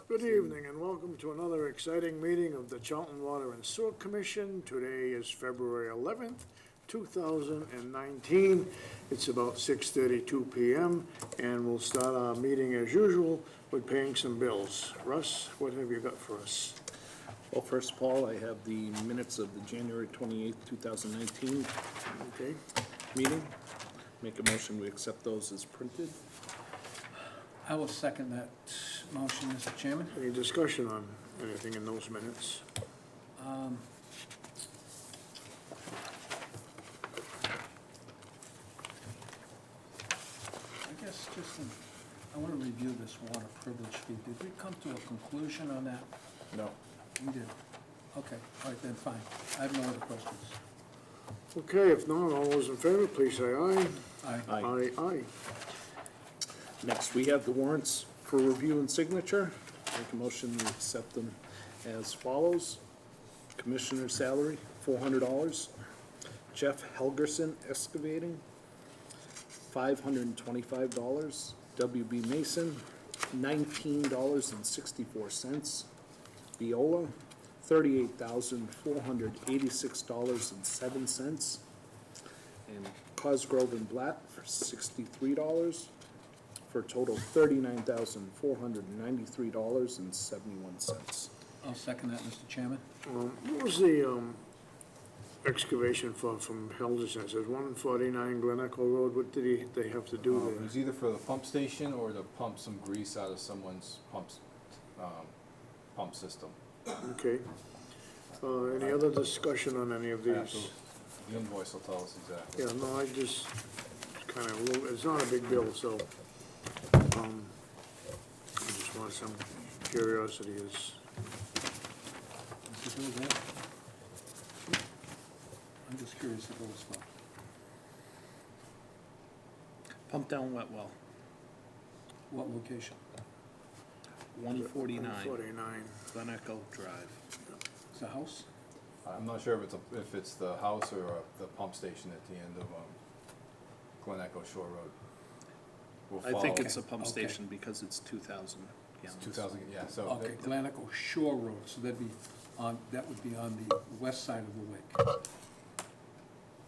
Good evening and welcome to another exciting meeting of the Charlton Water and Sewer Commission. Today is February 11th, 2019. It's about 6:32 PM and we'll start our meeting as usual with paying some bills. Russ, what have you got for us? Well, first, Paul, I have the minutes of the January 28th, 2019 Okay, meeting. Make a motion, we accept those as printed. I will second that motion, Mr. Chairman. any discussion on anything in those minutes? I guess I want to review this water privilege fee. Did we come to a conclusion on that? No. We did. Okay, all right, then, fine. I have no other questions. Okay, if not, all those in favor, please say aye. Aye. Aye. Aye. Next, we have the warrants for review and signature. Make a motion, we accept them as follows. Commissioner salary, $400. Jeff Helgerson Excavating, $525. WB Mason, $19.64. Viola, $38,486.07. And Cosgrove and Blatt for $63, for a total of $39,493.71. I'll second that, Mr. Chairman. What was the excavation for from Helderson? It says 149 Glen Echo Road. What did they have to do It there? was either for the pump station or to pump some grease out of someone's pump system. Okay. Any other discussion on any of these? Absolutely. The invoice will tell us exactly. Yeah, no, I just kind of, it's not a big bill, so, I just want some curiosity is, Mr. Bill, there? I'm just curious if it was for. Pump down wet well, What location? 149 149. Glen Echo Drive. It's a house? I'm not sure if it's the house or the pump station at the end of Glen Echo Shore Road. We'll I think follow- it's a pump Okay. station because it's 2,000 It's gallons. 2000, yeah, so. Okay, Glen Echo Shore Road, so that would be on the west side of the lake.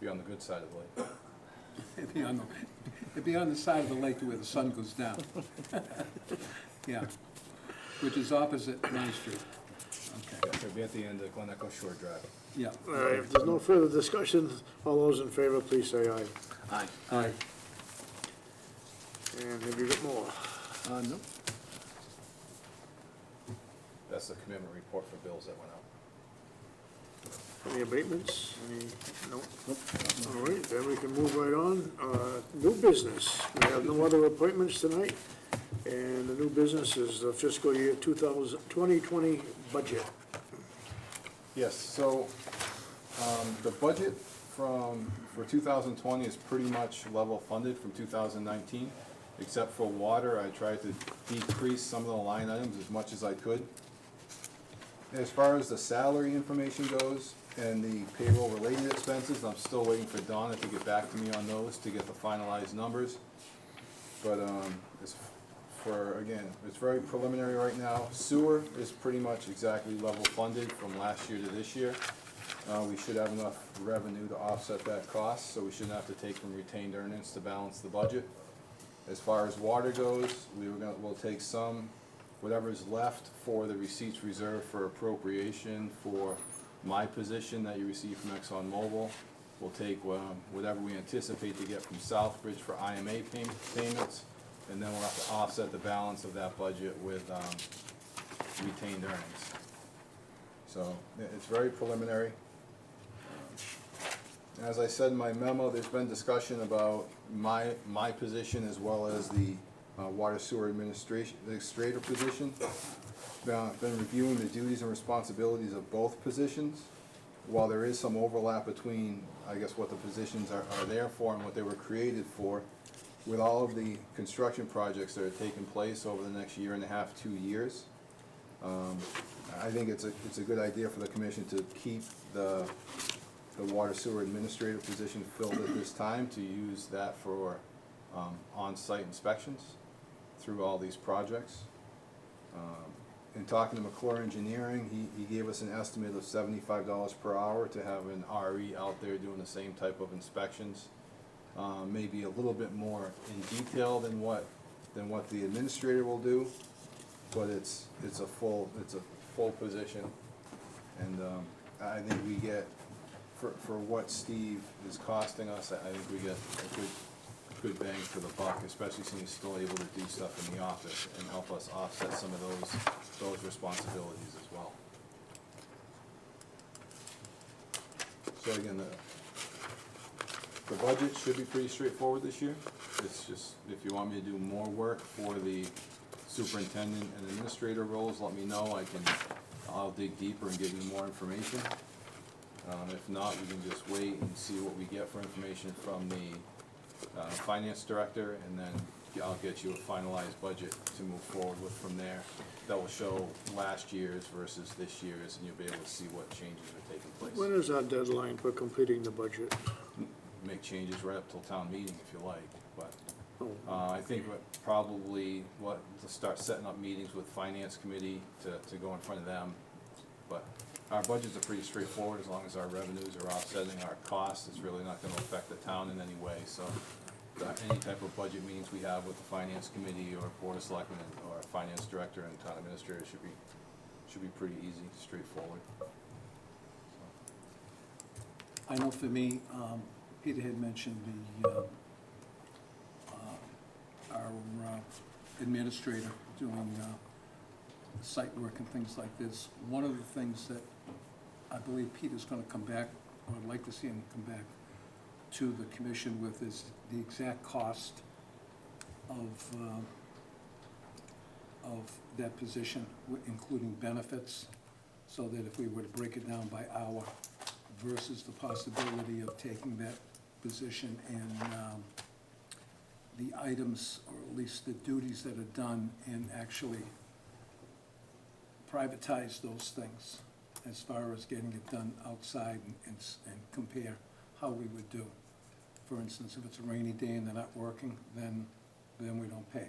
Be on the good side of the lake. It'd be on the side of the lake where the sun goes down. Yeah, which is opposite Main Street. Okay, Yeah, so it'll be at the end of Glen Echo Shore Drive. yeah. All right, if there's no further discussion, all those in favor, please say aye. Aye. Aye. And have you got more? No. That's the commitment report for bills that went out. Any abatements? Any, no? All right, then we can move right on. New business. We have no other appointments tonight. And the new business is the fiscal year 2020 budget. Yes, so, the budget for 2020 is pretty much level funded from 2019, except for water. I tried to decrease some of the line items as much as I could. As far as the salary information goes and the payroll-related expenses, I'm still waiting for Donna to get back to me on those to get the finalized numbers. But again, it's very preliminary right now. Sewer is pretty much exactly level funded from last year to this year. We should have enough revenue to offset that cost, so we shouldn't have to take from retained earnings to balance the budget. As far as water goes, we'll take some, whatever is left for the receipts reserved for appropriation for my position that you receive from ExxonMobil. We'll take whatever we anticipate to get from Southbridge for IMA payments, and then we'll have to offset the balance of that budget with retained earnings. So it's very preliminary. As I said in my memo, there's been discussion about my position as well as the water sewer administrator position. Been reviewing the duties and responsibilities of both positions. While there is some overlap between, I guess, what the positions are there for and what they were created for, with all of the construction projects that are taking place over the next year and a half, 2 years, I think it's a good idea for the commission to keep the water sewer administrator position filled at this time, to use that for on-site inspections through all these projects. in talking to McClure Engineering, he gave us an estimate of $75 per hour to have an RE out there doing the same type of inspections. Maybe a little bit more in detail than what the administrator will do, but it's a full position. And I think we get, for what Steve is costing us, I think we get a good bang for the buck, especially since he's still able to do stuff in the office and help us offset some of those responsibilities as well. So again, the budget should be pretty straightforward this year. It's just, if you want me to do more work for the superintendent and administrator roles, let me know. I'll dig deeper and give you more information. If not, we can just wait and see what we get for information from the finance director, and then I'll get you a finalized budget to move forward with from there. That will show last year's versus this year's, and you'll be able to see what changes are taking place. When is our deadline for completing the budget? Make changes right up till town meeting if you like, but Oh, I think to start setting up meetings with finance committee to go in front of them. But our budgets are pretty straightforward as long as our revenues are offsetting our costs. It's really not gonna affect the town in any way, so any type of budget meetings we have with the finance committee or board of selectmen or finance director and town administrator should be pretty easy, straightforward. I know for me, Peter had mentioned our administrator doing site work and things like this. One of the things that I believe Peter's gonna come back, or I'd like to see him come back to the commission with, is the exact cost of that position, including benefits, so that if we were to break it down by hour versus the possibility of taking that position and the items, or at least the duties that are done, and actually privatize those things as far as getting it done outside and compare how we would do. For instance, if it's a rainy day and they're not working, then we don't pay.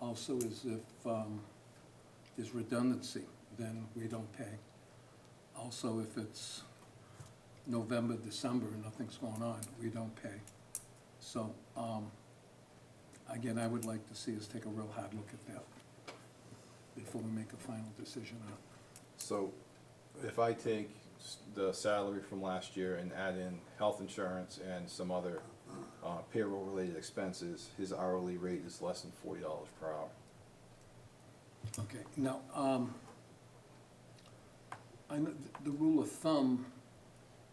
Also, is if there's redundancy, then we don't pay. Also, if it's November, December, and nothing's going on, we don't pay. So, again, I would like to see us take a real hard look at that before we make a final decision on it. So if I take the salary from last year and add in health insurance and some other payroll-related expenses, his hourly rate is less than $40 per hour. Okay, now, I know the rule of thumb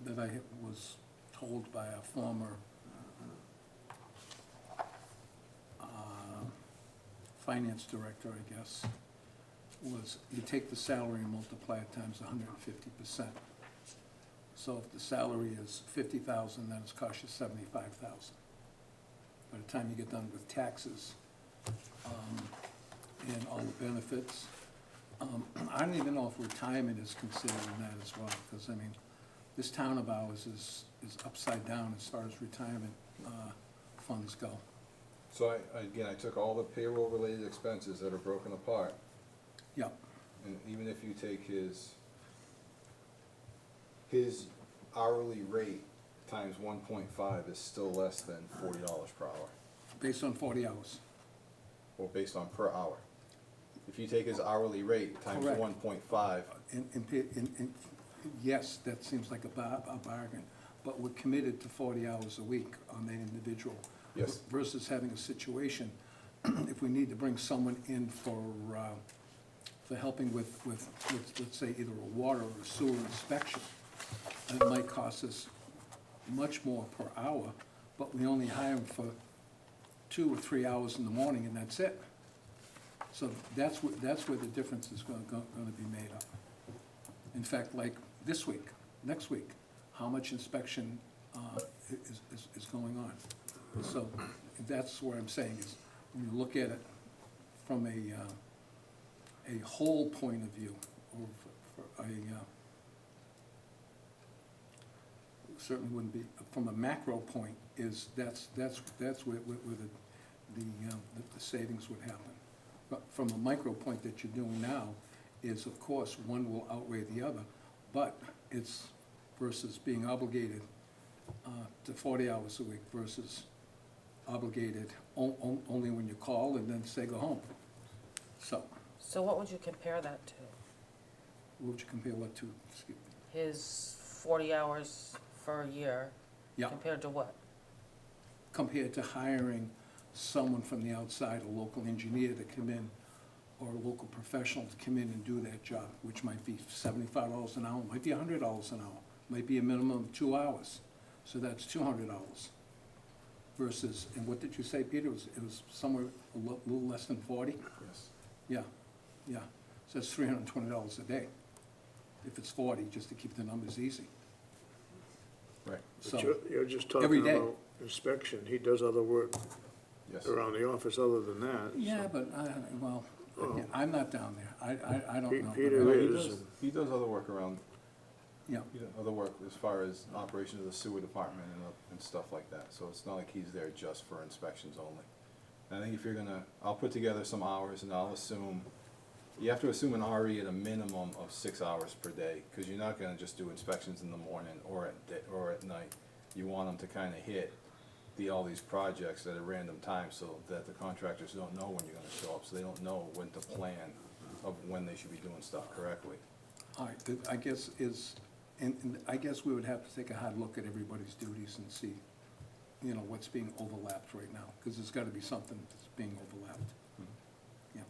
that I was told by a former finance director, I guess, was you take the salary and multiply it times 150%. So if the salary is $50,000, then it's cost you $75,000. By the time you get done with taxes and all the benefits, I don't even know if retirement is considered in that as well, because I mean, this town of ours is upside down as far as retirement funds go. So I took all the payroll-related expenses that are broken apart, Yep. and even if you take his hourly rate times 1.5 is still less than $40 per hour, Based on 40 hours. or based on per hour. If you take his hourly rate times Correct. 1.5, And yes, that seems like a bargain, but we're committed to 40 hours a week on that individual. Yes. Versus having a situation, if we need to bring someone in for helping with, let's say, either a water or a sewer inspection, and it might cost us much more per hour, but we only hire them for 2 or 3 hours in the morning, and that's it. So that's where the difference is gonna be made up. In fact, like this week, next week, how much inspection is going on? So that's what I'm saying is, when you look at it from a whole point of view, or for certainly wouldn't be, from a macro point, is that's where the savings would happen. But from a micro point that you're doing now is, of course, one will outweigh the other, but it's versus being obligated to 40 hours a week versus obligated only when you call and then say go home. So, So what would you compare that to? what would you compare what to? Excuse me. His 40 hours for a year Yeah, compared to what? compared to hiring someone from the outside, a local engineer to come in, or a local professional to come in and do that job, which might be $75 an hour, might be $100 an hour, might be a minimum of 2 hours. So that's $200 versus, and what did you say, Peter? It was somewhere a little less than 40? Yes. Yeah, yeah. So that's $320 a day, if it's 40, just to keep the numbers easy. Right, So, But you're just every talking day. about inspection. He does other work yes. around the office other than that. yeah, but, well, Oh. I'm not down there. I don't know. Peter No, he is. does- He does other work around, Yeah, other work as far as operation of the sewer department and stuff like that. So it's not like he's there just for inspections only. And I think if you're gonna, I'll put together some hours and I'll assume, you have to assume an RE at a minimum of 6 hours per day, because you're not gonna just do inspections in the morning or at night. You want them to kinda hit all these projects at a random time so that the contractors don't know when you're gonna show up, so they don't know when to plan of when they should be doing stuff correctly. all right, I guess and I guess we would have to take a hard look at everybody's duties and see, you know, what's being overlapped right now, because there's gotta be something that's being overlapped. Yeah.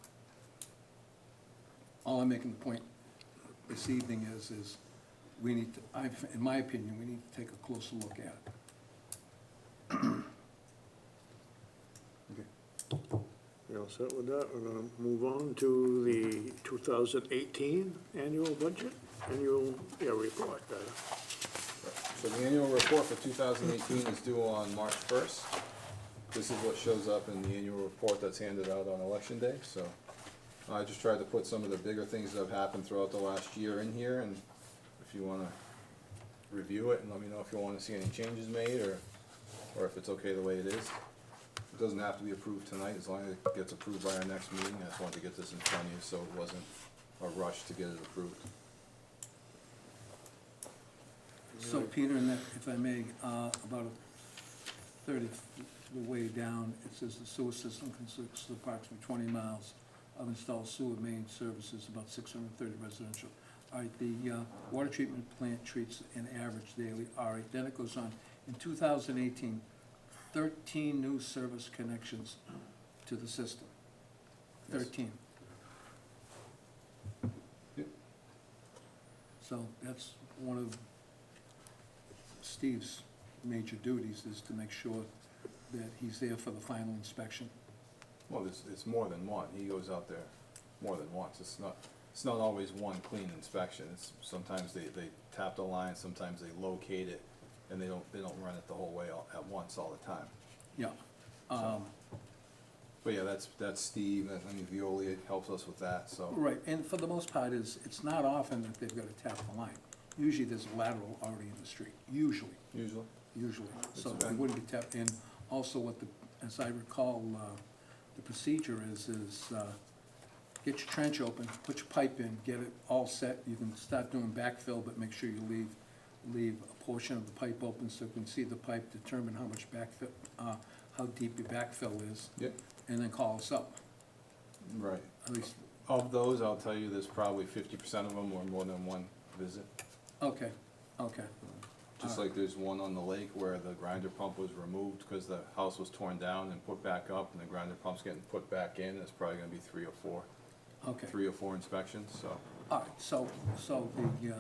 All I'm making the point this evening is we need to, in my opinion, we need to take a closer look at it. You all set with that? We're gonna move on to the 2018 annual budget, report. So the annual report for 2018 is due on March 1st. This is what shows up in the annual report that's handed out on Election Day, so I just tried to put some of the bigger things that have happened throughout the last year in here, and if you wanna review it and let me know if you wanna see any changes made, or if it's okay the way it is. It doesn't have to be approved tonight, as long as it gets approved by our next meeting. I just wanted to get this in front of you, so it wasn't a rush to get it approved. So Peter, and that, if I may, about a third of the way down, it says the sewer system consists of approximately 20 miles of installed sewer main services, about 630 residential. All right, the water treatment plant treats an average daily, all right, then it goes on. In 2018, 13 new service connections to the system. Yes. 13. Yep. So that's one of Steve's major duties, is to make sure that he's there for the final inspection. Well, it's more than one. He goes out there more than once. It's not always one clean inspection. It's, sometimes they tap the line, sometimes they locate it, and they don't run it the whole way at once all the time. Yeah. But yeah, that's Steve, I mean, Violi helps us with that, so. Right, and for the most part, it's not often that they've got to tap the line. Usually there's a lateral already in the street, usually. So It's it been- wouldn't be tapped. And also what as I recall, the procedure is get your trench open, put your pipe in, get it all set. You can start doing backfill, but make sure you leave a portion of the pipe open so you can see the pipe, determine how much backfill, how deep your backfill is, Yep, and then call us up. right. At least, Of those, I'll tell you, there's probably 50% of them were more than one visit. okay. Just like there's one on the lake where the grinder pump was removed because the house was torn down and put back up, and the grinder pump's getting put back in. It's probably gonna be three Okay. or four inspections, so. All right, so the,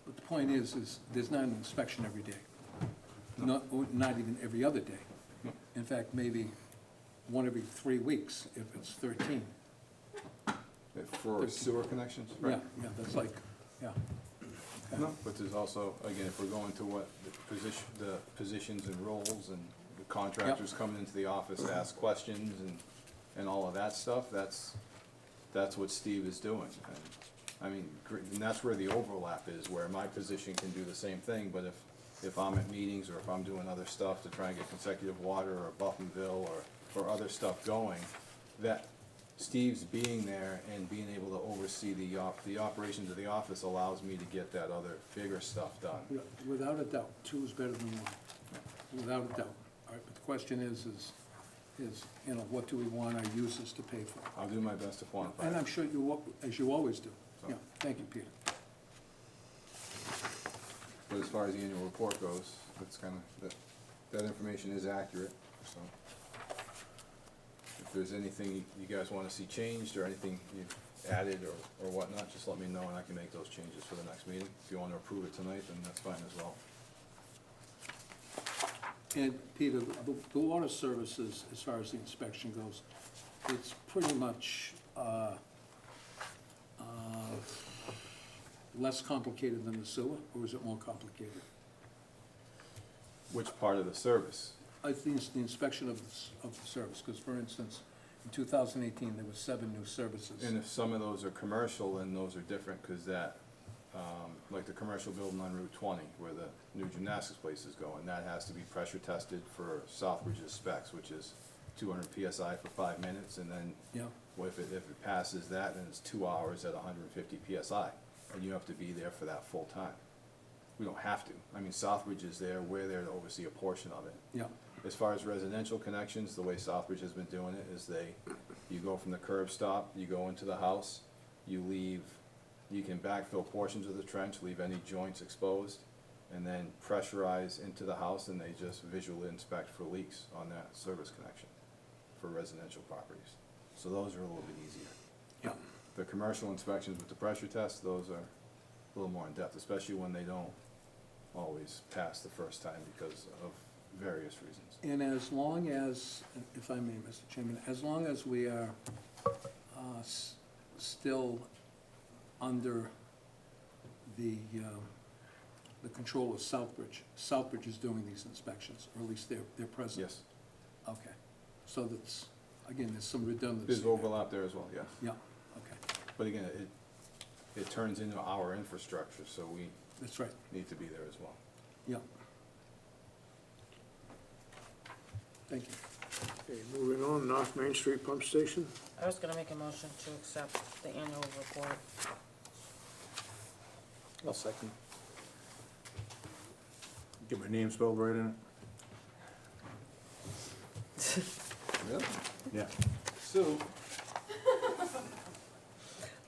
but the point is there's not an inspection every day. Not even every other day. No. In fact, maybe one every 3 weeks if it's 13. For sewer connections, right? Yeah, that's like, yeah. Okay. No, but there's also, again, if we're going to what the positions and roles and the contractors coming into the office to ask questions and all of that stuff, that's what Steve is doing. And, I mean, and that's where the overlap is, where my position can do the same thing, but if I'm at meetings or if I'm doing other stuff to try and get consecutive water or Buffinville or or other stuff going, that Steve's being there and being able to oversee the operations of the office allows me to get that other bigger stuff done. Without a doubt, two is better than one, without a doubt. All right, but the question is, you know, what do we want our users to pay for? I'll do my best to quantify And it. I'm sure as you always do. Yeah, thank you, Peter. But as far as the annual report goes, that's kind of, that information is accurate, so. If there's anything you guys want to see changed, or anything you've added or whatnot, just let me know and I can make those changes for the next meeting. If you want to approve it tonight, then that's fine as well. And Peter, the water services, as far as the inspection goes, it's pretty much less complicated than the sewer, or is it more complicated? Which part of the service? I think it's the inspection of the service, because for instance, in 2018, there were 7 new services. And if some of those are commercial, then those are different, because that, like the commercial building on Route 20, where the new gymnastics place is going, that has to be pressure tested for Southbridge's specs, which is 200 PSI for 5 minutes, and then Yeah, well, if it passes that, then it's 2 hours at 150 PSI, and you have to be there for that full time. We don't have to. I mean, Southbridge is there, we're there to oversee a portion of it. yeah, As far as residential connections, the way Southbridge has been doing it is you go from the curb stop, you go into the house, you leave, you can backfill portions of the trench, leave any joints exposed, and then pressurize into the house, and they just visually inspect for leaks on that service connection for residential properties. So those are a little bit easier. yeah. The commercial inspections with the pressure test, those are a little more in-depth, especially when they don't always pass the first time because of various reasons. And as long as, if I may, Mr. Chairman, as long as we are still under the control of Southbridge, Southbridge is doing these inspections, or at least they're present? Yes, Okay, so that's, again, there's some redundancy. there's there. overlap there as well, yes. Yeah, okay, But again, it turns into our infrastructure, so we that's right, need to be there as well. yeah. Thank you. Okay, moving on, North Main Street Pump Station. I was gonna make a motion to accept the annual report. I'll second. Get my name spelled right in it? Really? Yeah. So,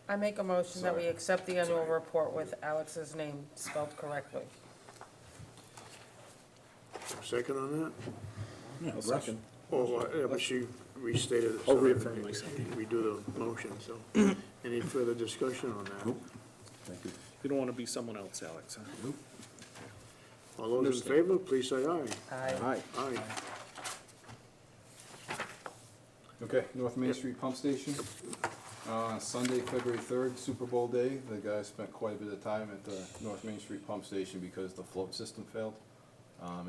I make a motion that we Sorry. accept the annual report with Alex's name spelled correctly. Second on that? Yeah, I'll second. Oh, yeah, but she restated it. I'll so reaffirm my second. We do the motion, so. Any further discussion on that? Nope. Thank you. You don't want to be someone else, Alex, huh? Nope. All those in favor, please say aye. Aye. Aye. okay, North Main Street Pump Station. Sunday, February 3rd, Super Bowl day, the guys spent quite a bit of time at the North Main Street Pump Station because the float system failed.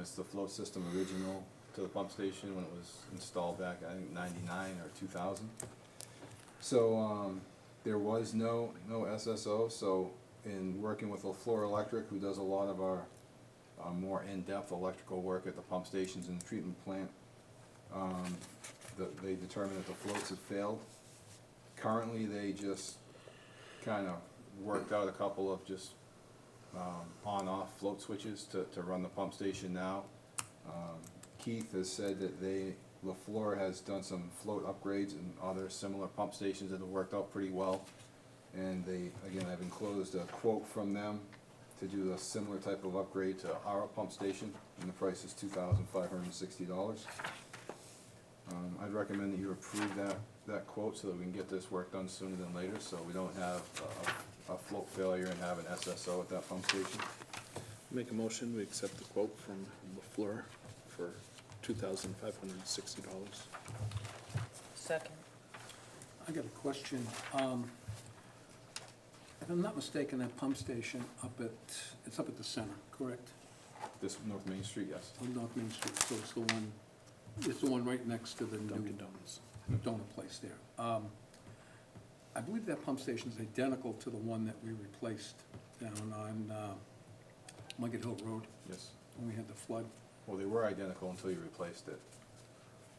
It's the float system original to the pump station when it was installed back, I think, 99 or 2000. So, there was no SSO, so in working with LaFleur Electric, who does a lot of our more in-depth electrical work at the pump stations and the treatment plant, they determined that the floats had failed. Currently, they just kind of worked out a couple of just on-off float switches to run the pump station now. Keith has said that LaFleur has done some float upgrades and other similar pump stations that have worked out pretty well. And again, I've enclosed a quote from them to do a similar type of upgrade to our pump station, and the price is $2,560. I'd recommend that you approve that quote so that we can get this work done sooner than later, so we don't have a float failure and have an SSO at that pump station. Make a motion, we accept the quote from LaFleur for $2,560. Second. I got a question. If I'm not mistaken, that pump station it's up at the center, correct? This North Main Street, yes. On North Main Street, so it's the one right next to the new Dunkin' Donuts. donut place there. I believe that pump station is identical to the one that we replaced down on Muggett Hill Road Yes. when we had the flood. Well, they were identical until you replaced it.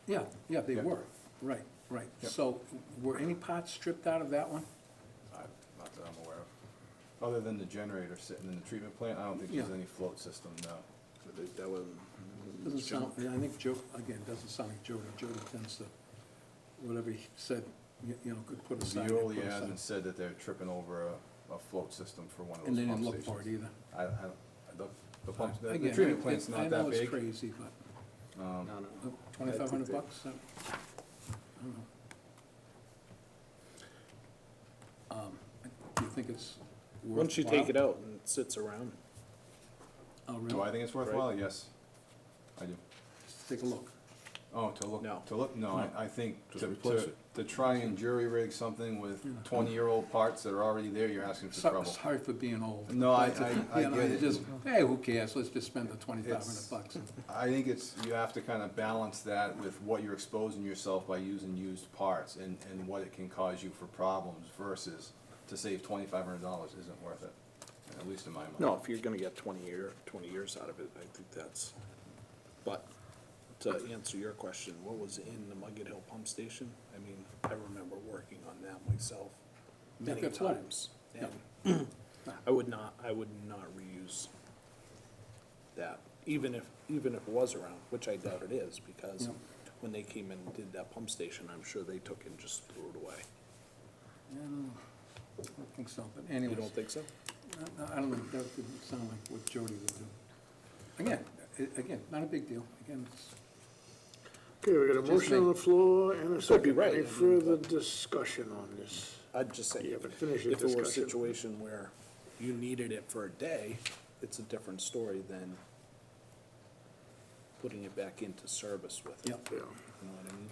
Yeah, they Yeah. were, right. Yep. So were any parts stripped out of that one? Not that I'm aware of. Other than the generator sitting in the treatment plant, I don't think there's Yeah. any float system, no. That was. Doesn't sound, I think Joe, again, doesn't sound like Jody. Jody tends to, whatever he said, you know, could put aside. Veolia put aside. hasn't said that they're tripping over a float system for one of And those they pump didn't stations. look for it either. The pump, the Again, treatment plant's not I that know it's big. crazy, but No. 2,500 they- bucks? I don't know. Do you think it's worthwhile? Once you take it out and it sits around, Oh, Do I really? think it's worthwhile? Yes, I do. Just take a look. Oh, to look, No. no, I think Just to, replace to, it. to try and jury rig something with 20-year-old parts that are already there, you're asking for trouble. Sorry for being old. No, I But, get you know, it. you just, hey, who cares? Let's just spend the 2,500 It's- bucks. I think you have to kind of balance that with what you're exposing yourself by using used parts and what it can cause you for problems versus to save $2,500 isn't worth it, at least in my mind. no, if you're gonna get 20 years out of it, I think that's, but to answer your question, what was in the Muggett Hill pump station? I mean, I remember working on that myself many That's right. times. And I would not reuse that, even if it was around, which I doubt it is, because Yeah. when they came in and did that pump station, I'm sure they took and just threw it away. I don't think so, but You anyways. don't think so? I don't know, that didn't sound like what Jody would do. Again, not a big deal. Again, it's, Okay, we got a Just motion on make- the floor and a Could be second. right, I Any mean, further but- discussion on this? I'd just say, Yeah, if but finish your it were a discussion. situation where you needed it for a day, it's a different story than putting it back into service with it. Yep. Yeah, You know what I mean?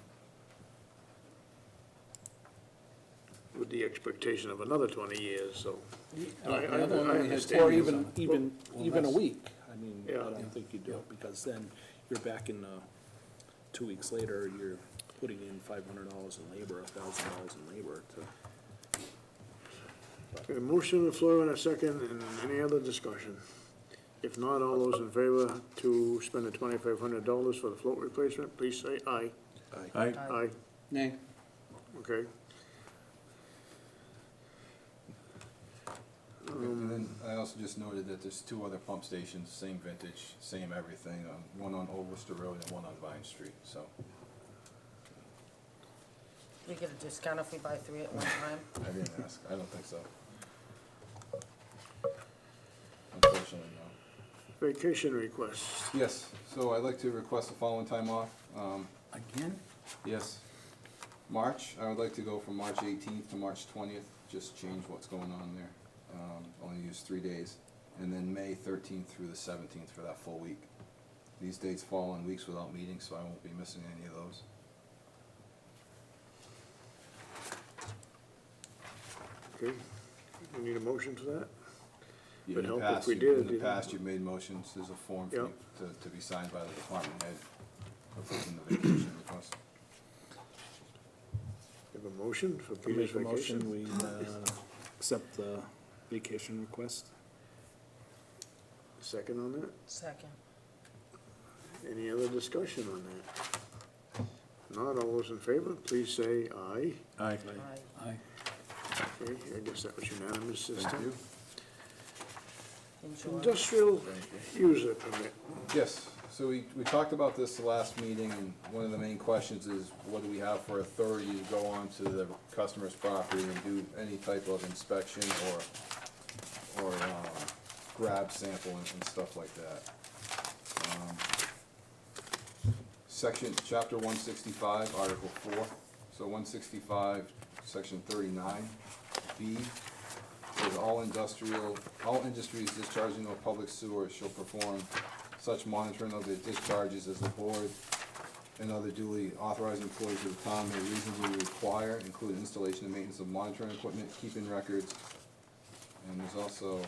with the expectation of another 20 years, so. the other one we had understand. Or 10 years even, on it. even a less. week. I mean, I Yeah. don't think you do it, because then you're back in, 2 weeks later, you're putting in $500 in labor, $1,000 in labor to. Okay, motion on the floor and a second, and any other discussion? If not, all those in favor to spend the $2,500 for the float replacement, please say aye. Aye. Aye, Nay, okay. And then I also just noted that there's 2 other pump stations, same vintage, same everything, one on Old Worcester Road and one on Vine Street, so We get a discount if we buy 3 at one time? I didn't ask, I don't think so. Unfortunately, no. Vacation request. Yes, so I'd like to request the following time off. again? Yes, March, I would like to go from March 18th to March 20th, just change what's going on there. Only use 3 days, and then May 13th through the 17th for that full week. These dates fall in weeks without meetings, so I won't be missing any of those. Okay, we need a motion for that? Yeah, Would in the help if past, we you- did, In the you know. past, you've made motions, there's a form for Yeah. you to be signed by the department head approving the vacation request. Have a motion for I'll Peter's make a motion, vacation? we, accept the vacation request. Second on that? Second. Any other discussion on that? Not all those in favor, please say aye. Aye. Aye. Aye. Okay, I guess that was unanimous this Thank time. you. Enjoy. Industrial user permit. Yes, so we talked about this the last meeting, and one of the main questions is, what do we have for authority to go onto the customer's property and do any type of inspection or grab sample and stuff like that? Chapter 165, Article 4, so 165, Section 39B, says all industries discharging a public sewer shall perform such monitoring of the discharges as the board and other duly authorized employees of the town may reasonably require, including installation and maintenance of monitoring equipment, keeping records. And there's also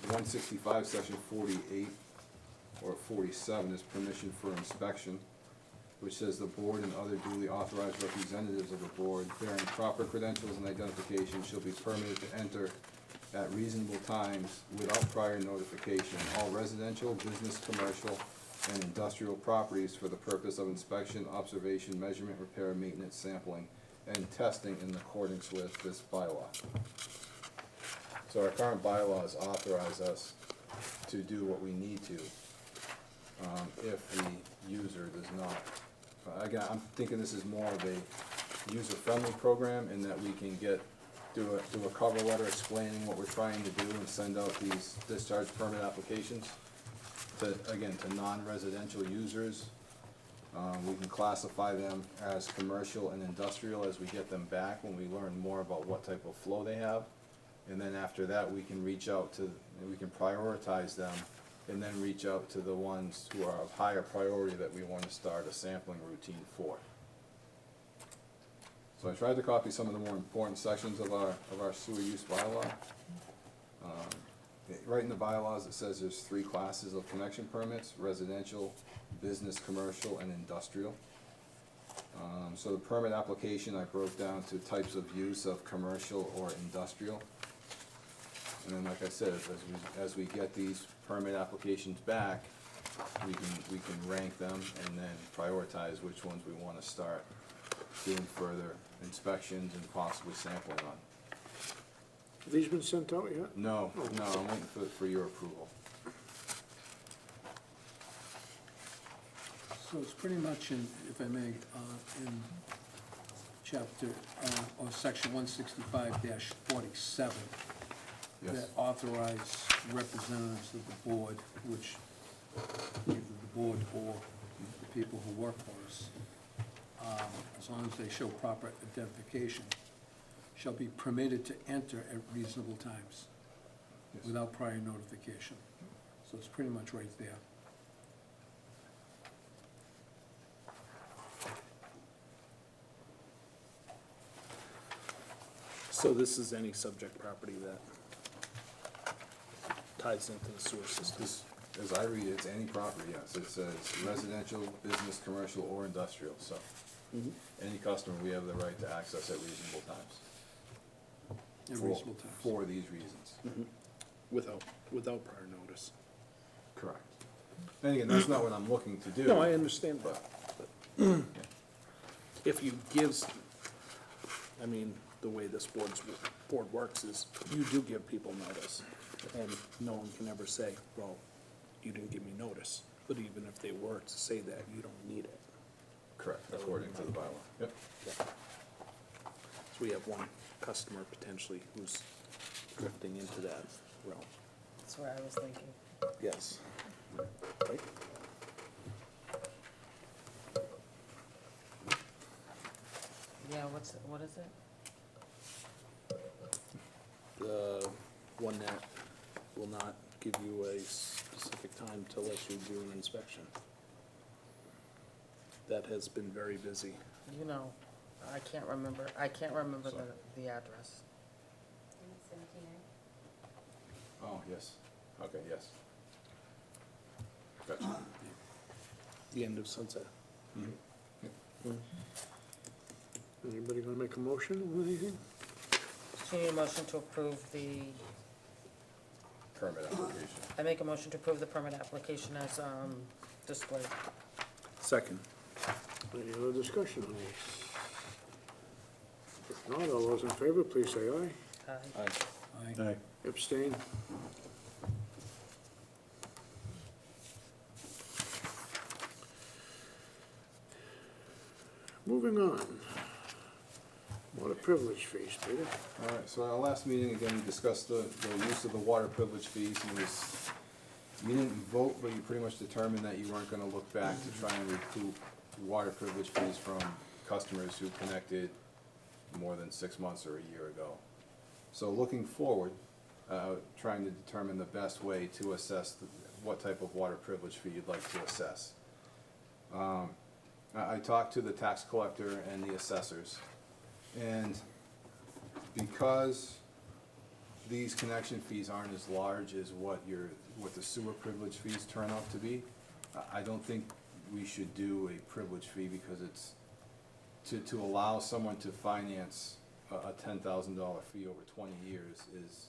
165, Section 48, or 47 is permission for inspection, which says the board and other duly authorized representatives of the board bearing proper credentials and identification shall be permitted to enter at reasonable times without prior notification all residential, business, commercial, and industrial properties for the purpose of inspection, observation, measurement, repair, maintenance, sampling, and testing in accordance with this bylaw. So our current bylaws authorize us to do what we need to, if the user does not. Again, I'm thinking this is more of a user-friendly program in that we can do a cover letter explaining what we're trying to do and send out these discharge permit applications to, again, to non-residential users. We can classify them as commercial and industrial as we get them back when we learn more about what type of flow they have. And then after that, we can reach out to, we can prioritize them and then reach out to the ones who are of higher priority that we want to start a sampling routine for. So I tried to copy some of the more important sections of our sewer use bylaw. Right in the bylaws, it says there's 3 classes of connection permits: residential, business, commercial, and industrial. So the permit application I broke down to types of use of commercial or industrial. And then, like I said, as we get these permit applications back, we can rank them and then prioritize which ones we want to start doing further inspections and possibly sampling on. Have these been sent out yet? No, I'm waiting for your approval. So it's pretty much in, if I may, in chapter, or section 165-47, Yes. that authorize representatives of the board, which either the board or the people who work for us, as long as they show proper identification, shall be permitted to enter at reasonable times Yes. without prior notification. So it's pretty much right there. So this is any subject property that ties into the sewer system. This, as I read it, it's any property, yes. It says residential, business, commercial, or industrial, so. Any customer, we have the right to access at reasonable times. At For- reasonable times. For these reasons. Without prior notice. Correct. And again, that's not what I'm looking to do. No, I understand that. But, If you give, I mean, the way this board works is you do give people notice. And no one can ever say, well, you didn't give me notice. But even if they were to say that, you don't need it. correct, according to the bylaw. Yep. So we have one customer potentially who's drifting into that realm. That's what I was thinking. Yes. Right? Yeah, what is it? The one that will not give you a specific time to let you do an inspection. That has been very busy. You know, I can't remember Sorry. the address. Oh, yes. Okay, yes. Gotcha. The end of Sunset. Anybody gonna make a motion or anything? So you need a motion to approve Permit application. I make a motion to approve the permit application as displayed. Second. Any other discussion on this? If not, all those in favor, please say aye. Aye. Aye. Aye. Abstain? Moving on. Water privilege fees, Peter. All right, so at our last meeting, again, we discussed the use of the water privilege fees, and you didn't vote, but you pretty much determined that you weren't gonna look back to try and recoup water privilege fees from customers who connected more than 6 months or a year ago. So looking forward, trying to determine the best way to assess what type of water privilege fee you'd like to assess. I talked to the tax collector and the assessors, and because these connection fees aren't as large as what the sewer privilege fees turn out to be, I don't think we should do a privilege fee, because it's, to allow someone to finance a $10,000 fee over 20 years is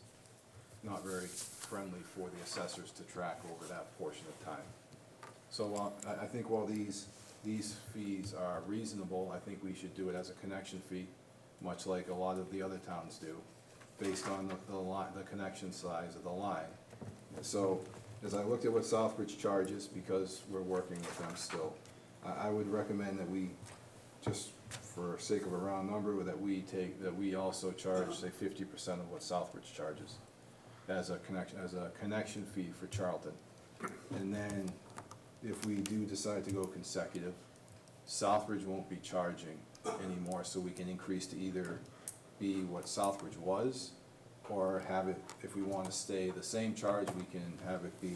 not very friendly for the assessors to track over that portion of time. So, I think while these fees are reasonable, I think we should do it as a connection fee, much like a lot of the other towns do, based on the line, the connection size of the line. So, as I looked at what Southbridge charges, because we're working with them still, I would recommend that we, just for sake of a round number, that we also charge, say, 50% of what Southbridge charges as a connection fee for Charlton. And then, if we do decide to go consecutive, Southbridge won't be charging anymore, so we can increase to either be what Southbridge was, or have it, if we want to stay the same charge, we can have it be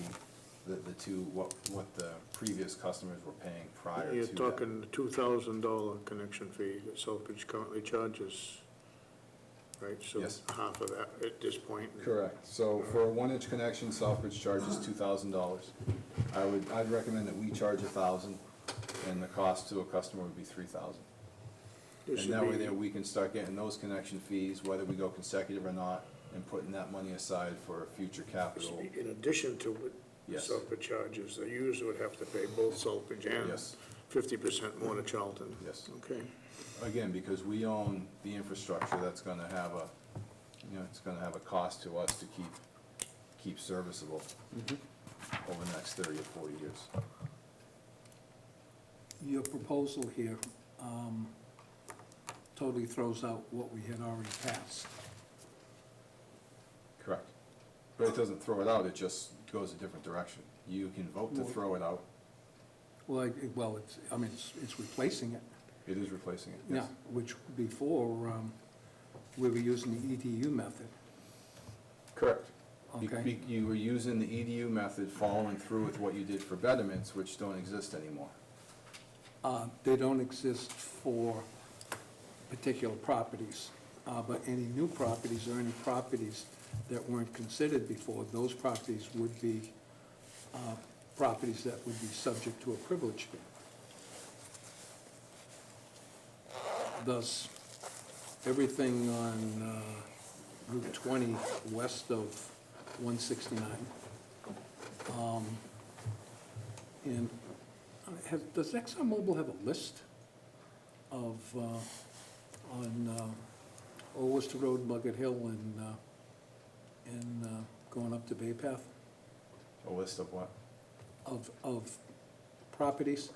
the two, what the previous customers were paying prior to You're that. talking the $2,000 connection fee that Southbridge currently charges, right? So Yes. half of that at this point. Correct. So for a 1-inch connection, Southbridge charges $2,000. I'd recommend that we charge $1,000, and the cost to a customer would be $3,000. This And that would way be- there, we can start getting those connection fees, whether we go consecutive or not, and putting that money aside for future capital. In addition to what Yes. Southbridge charges, the user would have to pay both Southbridge and Yes. 50% more to Charlton. Yes. Okay. Again, because we own the infrastructure, that's gonna have a, it's gonna have a cost to us to keep serviceable over the next 30 or 40 years. Your proposal here totally throws out what we had already passed. Correct. But it doesn't throw it out, it just goes a different direction. You can vote to throw it out, Well, it's replacing it, it is replacing it, yeah, yes. which before, we were using the EDU method. Correct. Okay. You were using the EDU method, following through with what you did for betterments, which don't exist anymore. They don't exist for particular properties, but any new properties or any properties that weren't considered before, those properties would be properties that would be subject to a privilege fee. Thus, everything on Route 20 west of 169. And does ExxonMobil have a list of, on Old Worcester Road, Bucket Hill, and going up to Bay Path, A list of what? of properties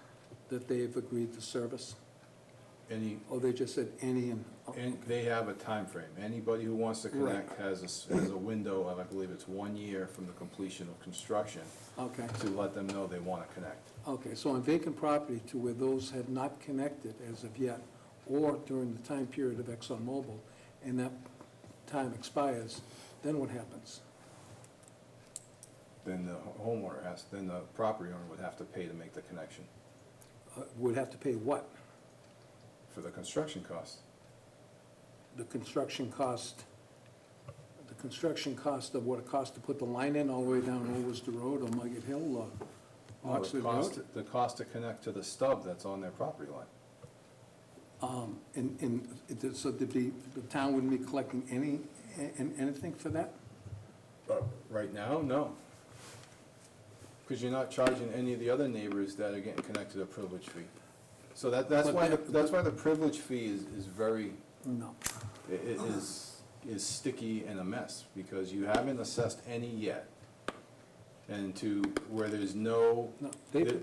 that they've agreed to service? Any, Or they just said any and? and they have a time frame. Anybody who wants to connect has a window of, I believe it's 1 year from the completion of construction, Okay, to let them know they want to connect. okay, so on vacant property to where those have not connected as of yet, or during the time period of ExxonMobil, and that time expires, then what happens? Then the then the property owner would have to pay to make the connection Would have to pay what? for the construction cost. The construction cost of what it costs to put the line in all the way down Old Worcester Road or Mugget Hill or No, Oxley Road? the cost to connect to the stub that's on their property line. So the town wouldn't be collecting anything for that? Right now, no. Because you're not charging any of the other neighbors that are getting connected a privilege fee. So that's But why, that- that's why the privilege fee is very, No. it is sticky and a mess, because you haven't assessed any yet. And to, where there's no, No,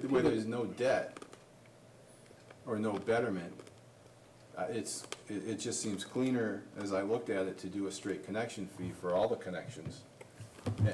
where there's no debt or no betterment, it just seems cleaner, as I looked at it, to do a straight connection fee for all the connections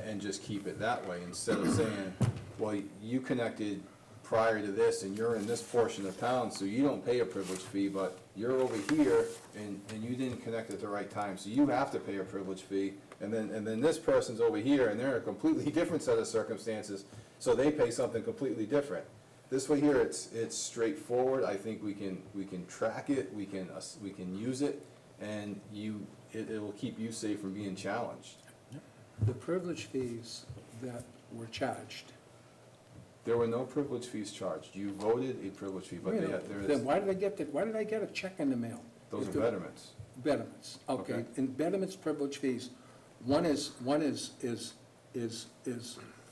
and just keep it that way, instead of saying, well, you connected prior to this and you're in this portion of town, so you don't pay a privilege fee, but you're over here and you didn't connect at the right time, so you have to pay a privilege fee. And then this person's over here and they're in a completely different set of circumstances, so they pay something completely different. This way here, it's straightforward. I think we can track it, we can use it, and it will keep you safe from being challenged. The privilege fees that were charged. There were no privilege fees charged. You voted a privilege fee, but there Then is, why did I get a check in the mail? those are If the- betterments. Betterments, okay. Okay. And betterments privilege fees, one is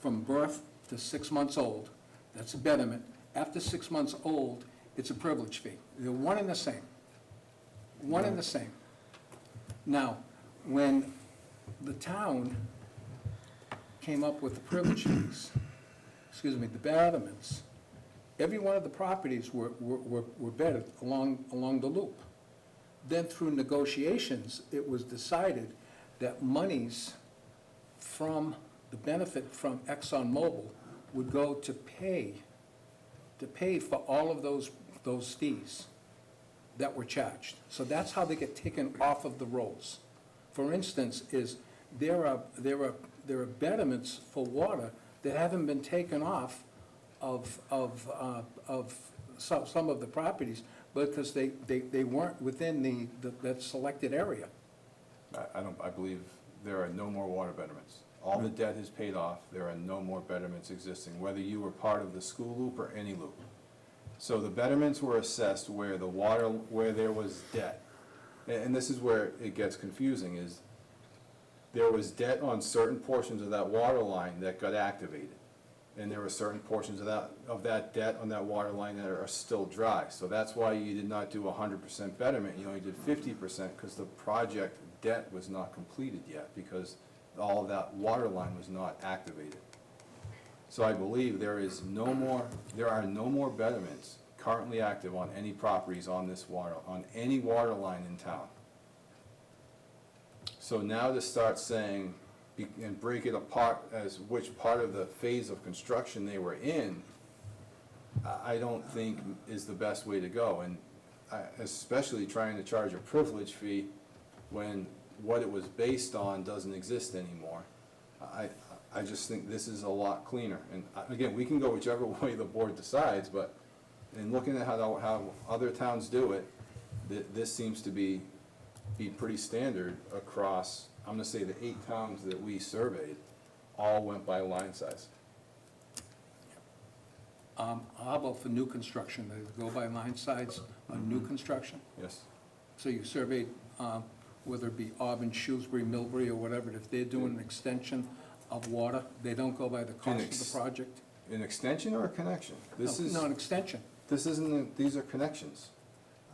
from birth to 6 months old, that's a betterment. After 6 months old, it's a privilege fee. They're one and the same. One and the same. Now, when the town came up with the privilege fees, the betterments, every one of the properties were bettered along the loop. Then through negotiations, it was decided that monies from the benefit from ExxonMobil would go to pay for all of those fees that were charged. So that's how they get taken off of the rolls. For instance, there are betterments for water that haven't been taken off of some of the properties because they weren't within that selected area. I believe there are no more water betterments. All the debt is paid off, there are no more betterments existing, whether you were part of the school loop or any loop. So the betterments were assessed where there was debt. And this is where it gets confusing, is there was debt on certain portions of that water line that got activated. And there were certain portions of that debt on that water line that are still dry. So that's why you did not do 100% betterment, you only did 50% because the project debt was not completed yet because all of that water line was not activated. So I believe there are no more betterments currently active on any properties on any water line in town. So now to start saying, and break it apart as which part of the phase of construction they were in, I don't think is the best way to go. And especially trying to charge a privilege fee when what it was based on doesn't exist anymore. I just think this is a lot cleaner. And again, we can go whichever way the board decides, but in looking at how other towns do it, this seems to be pretty standard across, I'm gonna say the 8 towns that we surveyed, all went by line size. How about for new construction? They go by line size on new construction? Yes. So you surveyed, whether it be Auburn, Shrewsbury, Millbury, or whatever, if they're doing an extension of water, they don't go by the cost of the project? An extension or a connection? No, an extension. These are connections.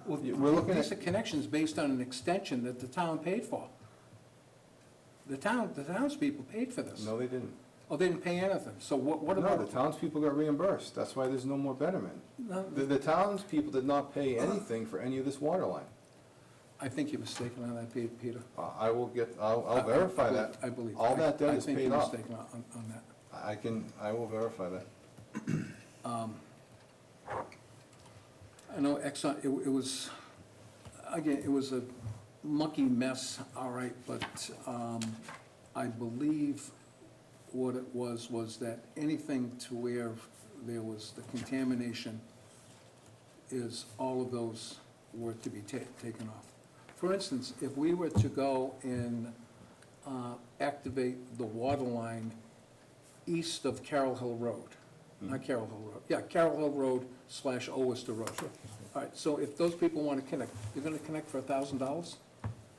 Well, We're looking these at- are connections based on an extension that the town paid for. The townspeople paid for this. No, they didn't. Oh, they didn't pay anything, so what No, about? the townspeople got reimbursed. That's why there's no more betterment. No, The townspeople did not pay anything for any of this water line. I think you're mistaken on that, Peter. I'll verify that. I believe. All that debt is paid I think off. you're mistaken on that. I will verify that. I know Exxon, it was, again, it was a mucky mess, all right, but I believe what it was that anything to where there was the contamination is all of those were to be taken off. For instance, if we were to go and activate the water line east of Carroll Hill Road, not Carroll Hill Road, yeah, Carroll Hill Road / Owister Road. All right, so if those people want to connect, they're going to connect for $1,000?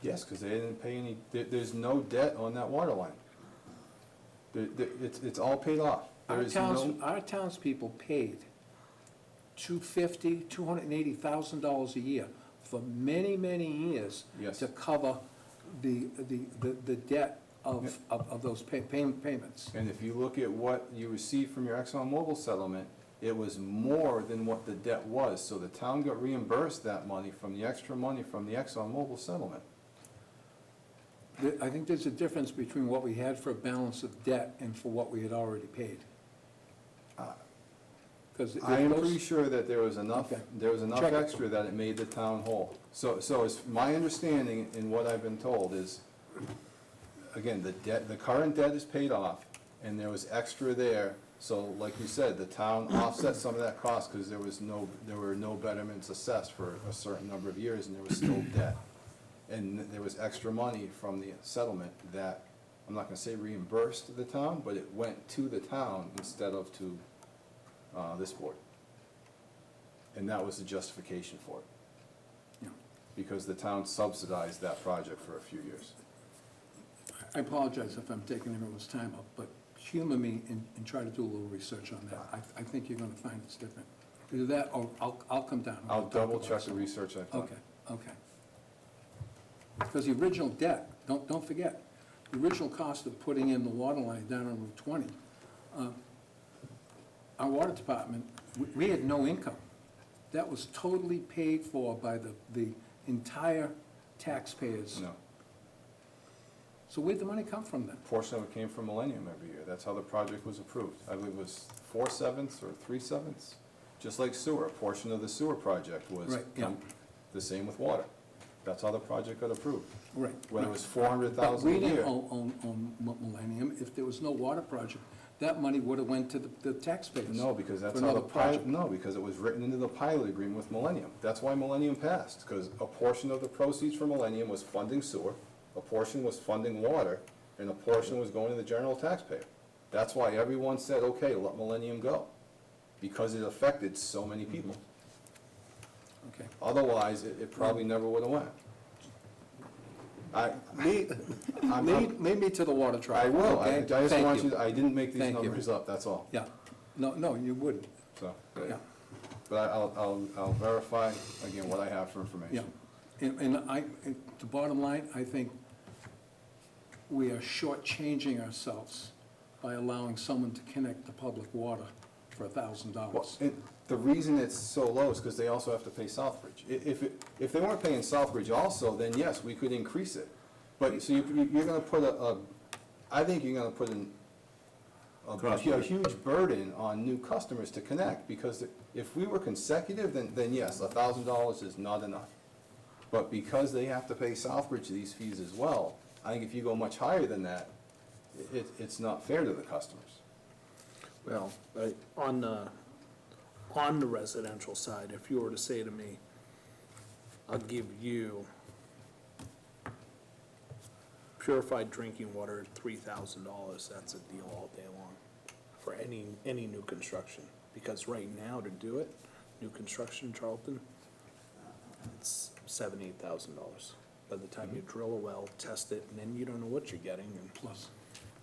Yes, because they didn't pay any, there's no debt on that water line. It's all paid off. There is no, Our townspeople paid $280,000 a year for many, many years Yes. to cover the debt of those payments. and if you look at what you received from your ExxonMobil settlement, it was more than what the debt was. So the town got reimbursed that money from the extra money from the ExxonMobil settlement. I think there's a difference between what we had for a balance of debt and for what we had already paid. Because I am pretty sure that there was enough Okay. Check it. extra that it made the town whole. So it's my understanding and what I've been told is, again, the current debt is paid off, and there was extra there. So like you said, the town offset some of that cost because there were no betterments assessed for a certain number of years, and there was still debt. And there was extra money from the settlement that, I'm not gonna say reimbursed the town, but it went to the town instead of to this board. And that was the justification for it. Yeah. Because the town subsidized that project for a few years. I apologize if I'm taking everyone's time up, but humor me and try to do a little research on that. I think you're gonna find it's different. Either that, or I'll come down. and I'll we'll talk double about check the it. research I've done. Okay, okay. Because the original debt, don't forget, the original cost of putting in the water line down on Route 20, our water department, we had no income. That was totally paid for by the entire taxpayers. No. So where'd the money come from then? A portion of it came from Millennium every year. That's how the project was approved. I believe it was 4/7 or 3/7. Just like sewer, a portion of the sewer project was Right, yeah. the same with water. That's how the project got approved. Right. Whether it right. was But 400,000 a we didn't year. own Millennium. If there was no water project, that money would have went to the taxpayers. No, because that's for how the another pilot, project. no, because it was written into the pilot agreement with Millennium. That's why Millennium passed, because a portion of the proceeds from Millennium was funding sewer, a portion was funding water, and a portion was going to the general taxpayer. That's why everyone said, okay, let Millennium go, because it affected so many people. Okay. Otherwise, it probably never would have went. I'm- Lead me to the water trial. I will, I okay? just Thank want you, I didn't make these Thank you. numbers up, that's all, Yeah, no, you wouldn't, so. yeah, But I'll verify, again, what I have for yeah. information. And the bottom line, I think we are shortchanging ourselves by allowing someone to connect the public water for $1,000. Well, the reason it's so low is because they also have to pay Southbridge. If they weren't paying Southbridge also, then yes, we could increase it. But, so you're gonna put I think you're gonna put a huge burden on new customers to connect, because if we were consecutive, then yes, $1,000 is not enough. But because they have to pay Southbridge these fees as well, I think if you go much higher than that, it's not fair to the customers. Well, on the residential side, if you were to say to me, I'll give you purified drinking water at $3,000, that's a deal all day long for any new construction. Because right now, to do it, new construction in Charlton, it's $7,000-8,000. By the time you drill a well, test it, and then you don't know what you're getting, and Plus,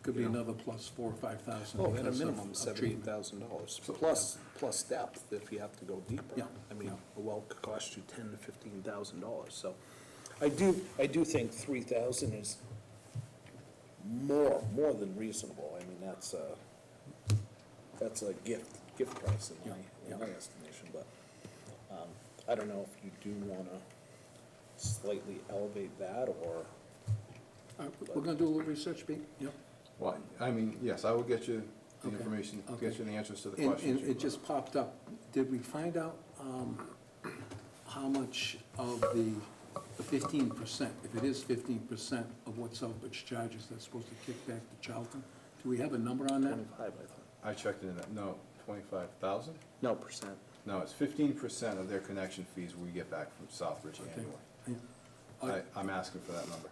could be another plus $4,000 or $5,000. oh, at a because minimum, of $7,000, treatment. $8,000, plus depth if you have to go deeper. Yeah, I mean, yeah. a well could cost you $10,000 to $15,000, so I do think 3,000 is more than reasonable. I mean, that's a gift price in my estimation, but, I don't know if you do wanna slightly elevate that, or, We're gonna do a little research, Pete? Yep. Well, I mean, yes, I will get you the Okay, information, okay. get you the answers to the And questions. it just popped up. Did we find out how much of the 15%, if it is 15% of what Southbridge charges, that's supposed to kick back to Charlton? Do we have a number on that? 25, I thought. I checked into that, no, 25,000? No, percent. No, it's 15% of their connection fees we get back from Southbridge Okay. annually. Yeah. I'm asking for that number.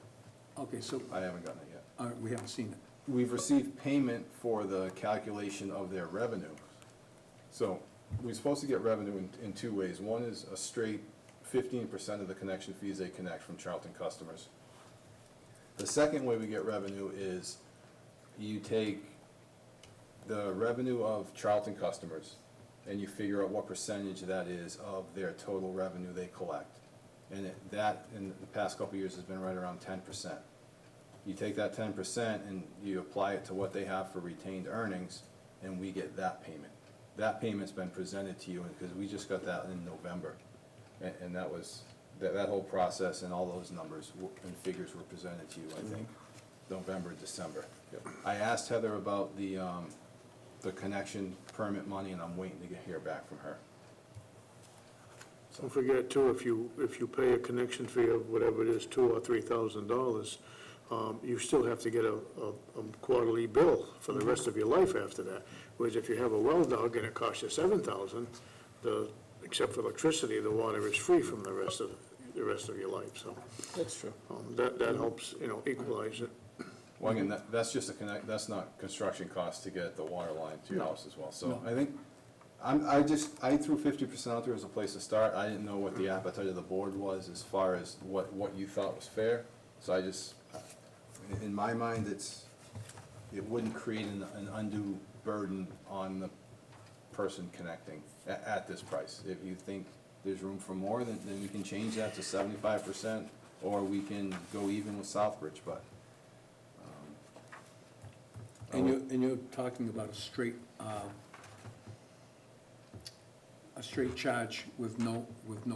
Okay, so, I haven't gotten it yet. we haven't seen it. We've received payment for the calculation of their revenue. So, we're supposed to get revenue in two ways. One is a straight 15% of the connection fees they connect from Charlton customers. The second way we get revenue is you take the revenue of Charlton customers and you figure out what percentage that is of their total revenue they collect. And that, in the past couple of years, has been right around 10%. You take that 10% and you apply it to what they have for retained earnings, and we get that payment. That payment's been presented to you, because we just got that in November. And that was, that whole process and all those numbers and figures were presented to you, I think, November, December. I asked Heather about the connection permit money, and I'm waiting to hear back from her. Don't forget too, if you pay a connection fee of whatever it is, $2,000 or $3,000, you still have to get a quarterly bill for the rest of your life after that. Whereas if you have a well dug and it costs you $7,000, except for electricity, the water is free from the rest of your life, so. That's true. That helps, equalize it. Well, again, that's just that's not construction costs to get the water line to your house as well. So I think, I threw 50% out there as a place to start. I didn't know what the appetite of the board was as far as what you thought was fair. So in my mind, it wouldn't create an undue burden on the person connecting at this price. If you think there's room for more, then we can change that to 75%, or we can go even with Southbridge, but. And you're talking about a straight charge with no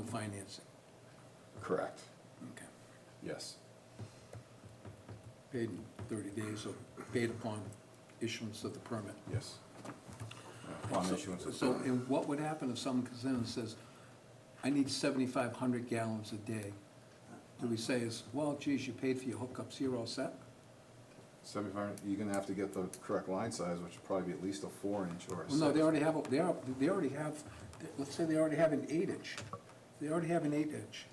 financing? Correct, Okay. yes. Paid in 30 days or paid upon issuance of the permit? Yes. Upon issuance of. So, and what would happen if someone comes in and says, I need 7,500 gallons a day? Do we say is, well, geez, you paid for your hookups, you're all set? 75, you're gonna have to get the correct line size, which would probably be at least a 4-inch or a 6. Well, no, they already have, let's say they already have an 8-inch. They already have an 8-inch,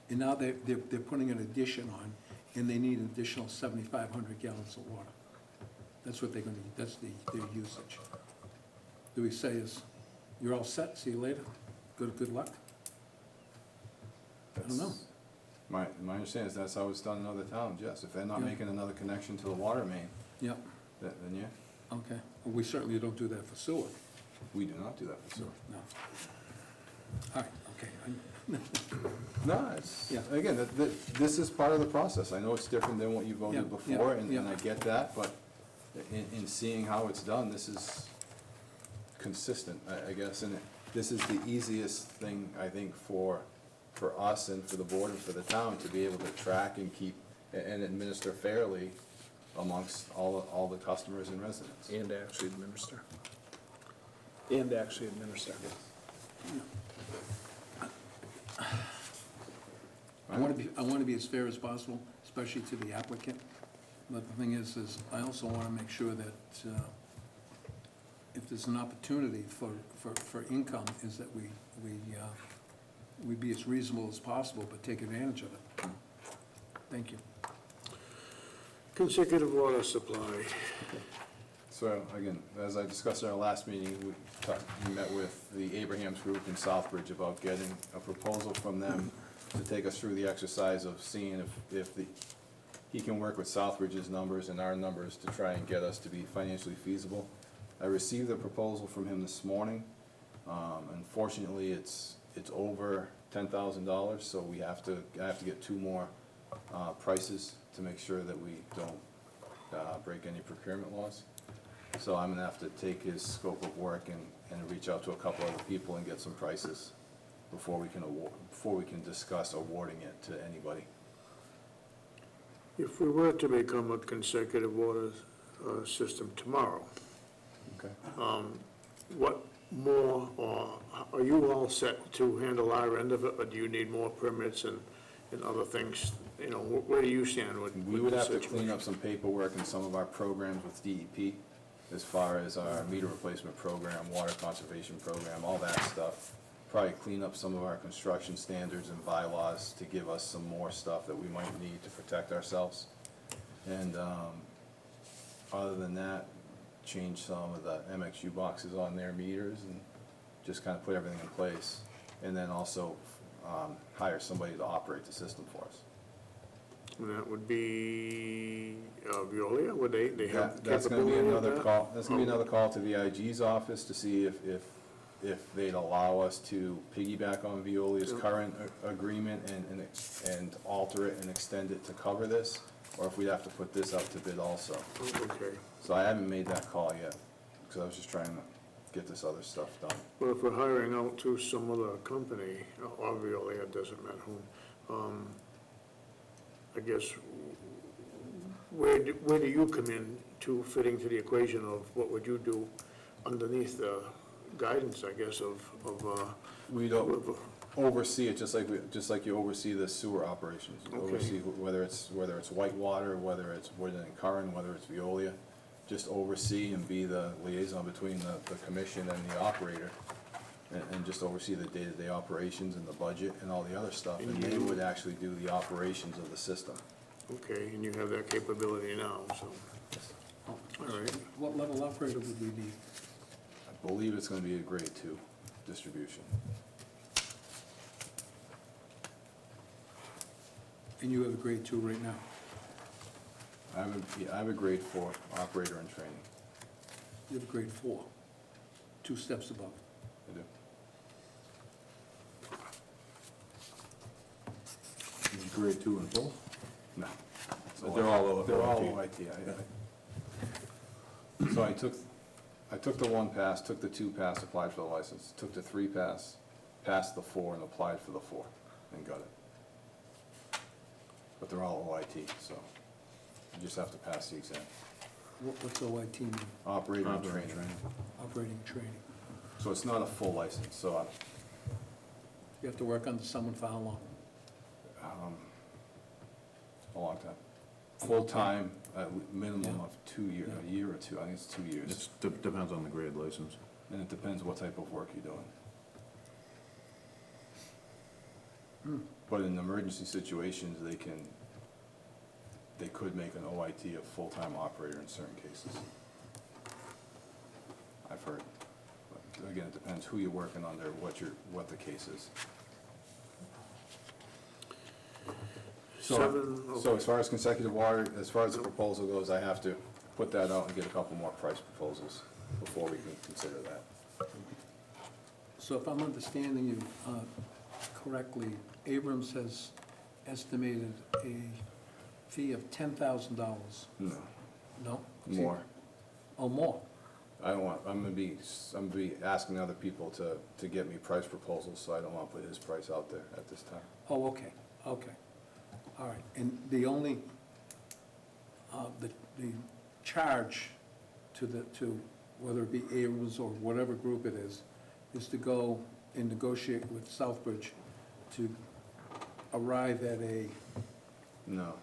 and now they're putting an addition on, and they need an additional 7,500 gallons of water. That's what they're gonna, that's their usage. Do we say is, you're all set, see you later, good luck? I don't know. My understanding is that's how it's done in other towns, yes. If they're not Yeah. making another connection to the water main, Yep, then yeah, okay. Well, we certainly don't do that for sewer, we do not do that for sewer. no. All right, okay. No, it's, Yeah. again, this is part of the process. I know it's different than what you Yeah, voted yeah, before, and yeah. I get that, but in seeing how it's done, this is consistent, I guess, and this is the easiest thing, I think, for us and for the board and for the town to be able to track and keep and administer fairly amongst all the customers and residents. And actually administer. I want to be as fair as possible, especially to the applicant. But the thing is I also want to make sure that if there's an opportunity for income, is that we be as reasonable as possible, but take advantage of it. Thank you. Consecutive water supply. So again, as I discussed in our last meeting, we met with the Abrahams Group in Southbridge about getting a proposal from them to take us through the exercise of seeing if he can work with Southbridge's numbers and our numbers to try and get us to be financially feasible. I received a proposal from him this morning. Unfortunately, it's over $10,000, so I have to get 2 more prices to make sure that we don't break any procurement laws. So I'm gonna have to take his scope of work and reach out to a couple other people and get some prices before we can discuss awarding it to anybody. If we were to become a consecutive water system tomorrow, Okay. what more, or are you all set to handle our end of it, or do you need more permits and other things? You know, where do you stand with We would the have to situation? clean up some paperwork in some of our programs with DEP, as far as our meter replacement program, water conservation program, all that stuff. Probably clean up some of our construction standards and bylaws to give us some more stuff that we might need to protect ourselves. And other than that, change some of the MXU boxes on their meters and just kind of put everything in place. And then also hire somebody to operate the system for us. And that would be Veolia, would they have That's gonna be capability of another that? call, that's gonna be another call to the IG's office to see if they'd allow us to piggyback on Veolia's Yeah. current agreement and alter it and extend it to cover this, or if we'd have to put this out to bid also. Oh, okay. So I haven't made that call yet, because I was just trying to get this other stuff done. Well, if we're hiring out to some other company, or Veolia, it doesn't matter whom, I guess, where do you come in to fit into the equation of what would you do underneath the guidance, I guess, of We don't oversee it, just like you oversee the sewer operations. You Okay. oversee whether it's Whitewater, whether it's Wood and Curran, whether it's Veolia. Just oversee and be the liaison between the commission and the operator, and just oversee the day-to-day operations and the budget and all the other stuff. And they would actually do the operations of the system. Okay, and you have that capability now, so, all right. What level operator would we need? I believe it's gonna be a grade 2 distribution. And you have a grade 2 right now? I have a grade 4 operator in training. You have grade 4, 2 steps above. I do. Grade 2 and full? No. But they're all They're all OIT. OIT. So I took the 1 pass, took the 2 pass, applied for the license, took the 3 pass, passed the 4, and applied for the 4, and got it. But they're all OIT, so you just have to pass the exam. What's OIT mean? Operating and Operating training. Operating training. So it's not a full license, so You have to work under someone for how long? a long time. Full-time, minimum of 2 years, a year or 2, I think it's 2 years. It depends on the grade license. And it depends what type of work you're doing. But in emergency situations, they could make an OIT a full-time operator in certain cases. I've heard. But again, it depends who you're working under, what the case is. So as far as consecutive water, as far as the proposal goes, I have to put that out and get a couple more price proposals before we can consider that. So if I'm understanding you correctly, Abrams has estimated a fee of $10,000. No, No? more. Oh, more? I'm gonna be asking other people to get me price proposals, so I don't wanna put his price out there at this time. Oh, okay, okay. All right, and the only, the charge to whether it be Abrams or whatever group it is to go and negotiate with Southbridge to arrive at a, No.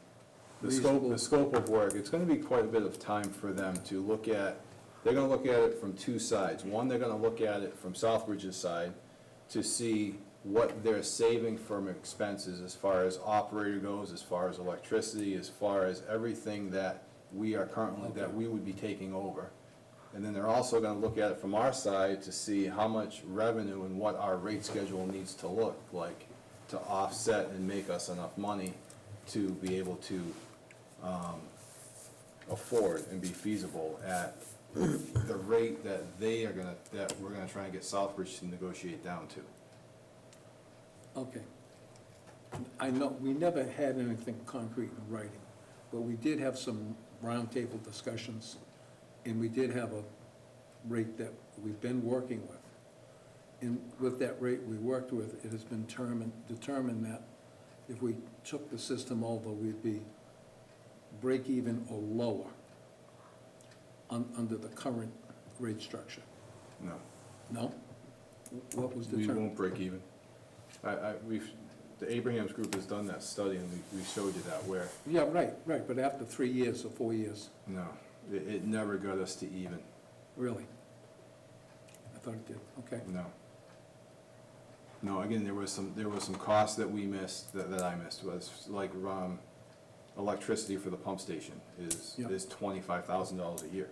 Reasonable. The scope of work, it's gonna be quite a bit of time for them to look at, they're gonna look at it from 2 sides. One, they're gonna look at it from Southbridge's side to see what they're saving from expenses as far as operator goes, as far as electricity, as far as everything that we are currently, that we would be taking over. And then they're also gonna look at it from our side to see how much revenue and what our rate schedule needs to look like to offset and make us enough money to be able to afford and be feasible at the rate that that we're gonna try and get Southbridge to negotiate down to. okay. I know, we never had anything concrete in writing, but we did have some roundtable discussions, and we did have a rate that we've been working with. And with that rate we worked with, it has been determined that if we took the system over, we'd be break even or lower under the current rate structure. No, No? What was we determined? won't break even. The Abrahams Group has done that study, and we showed you that, where, Yeah, right, but after 3 years or 4 years, no, it never got us to even, really? I thought it did, okay. no. No, again, there was some costs that we missed, that I missed, was like, electricity for the pump station is Yep. $25,000 a year.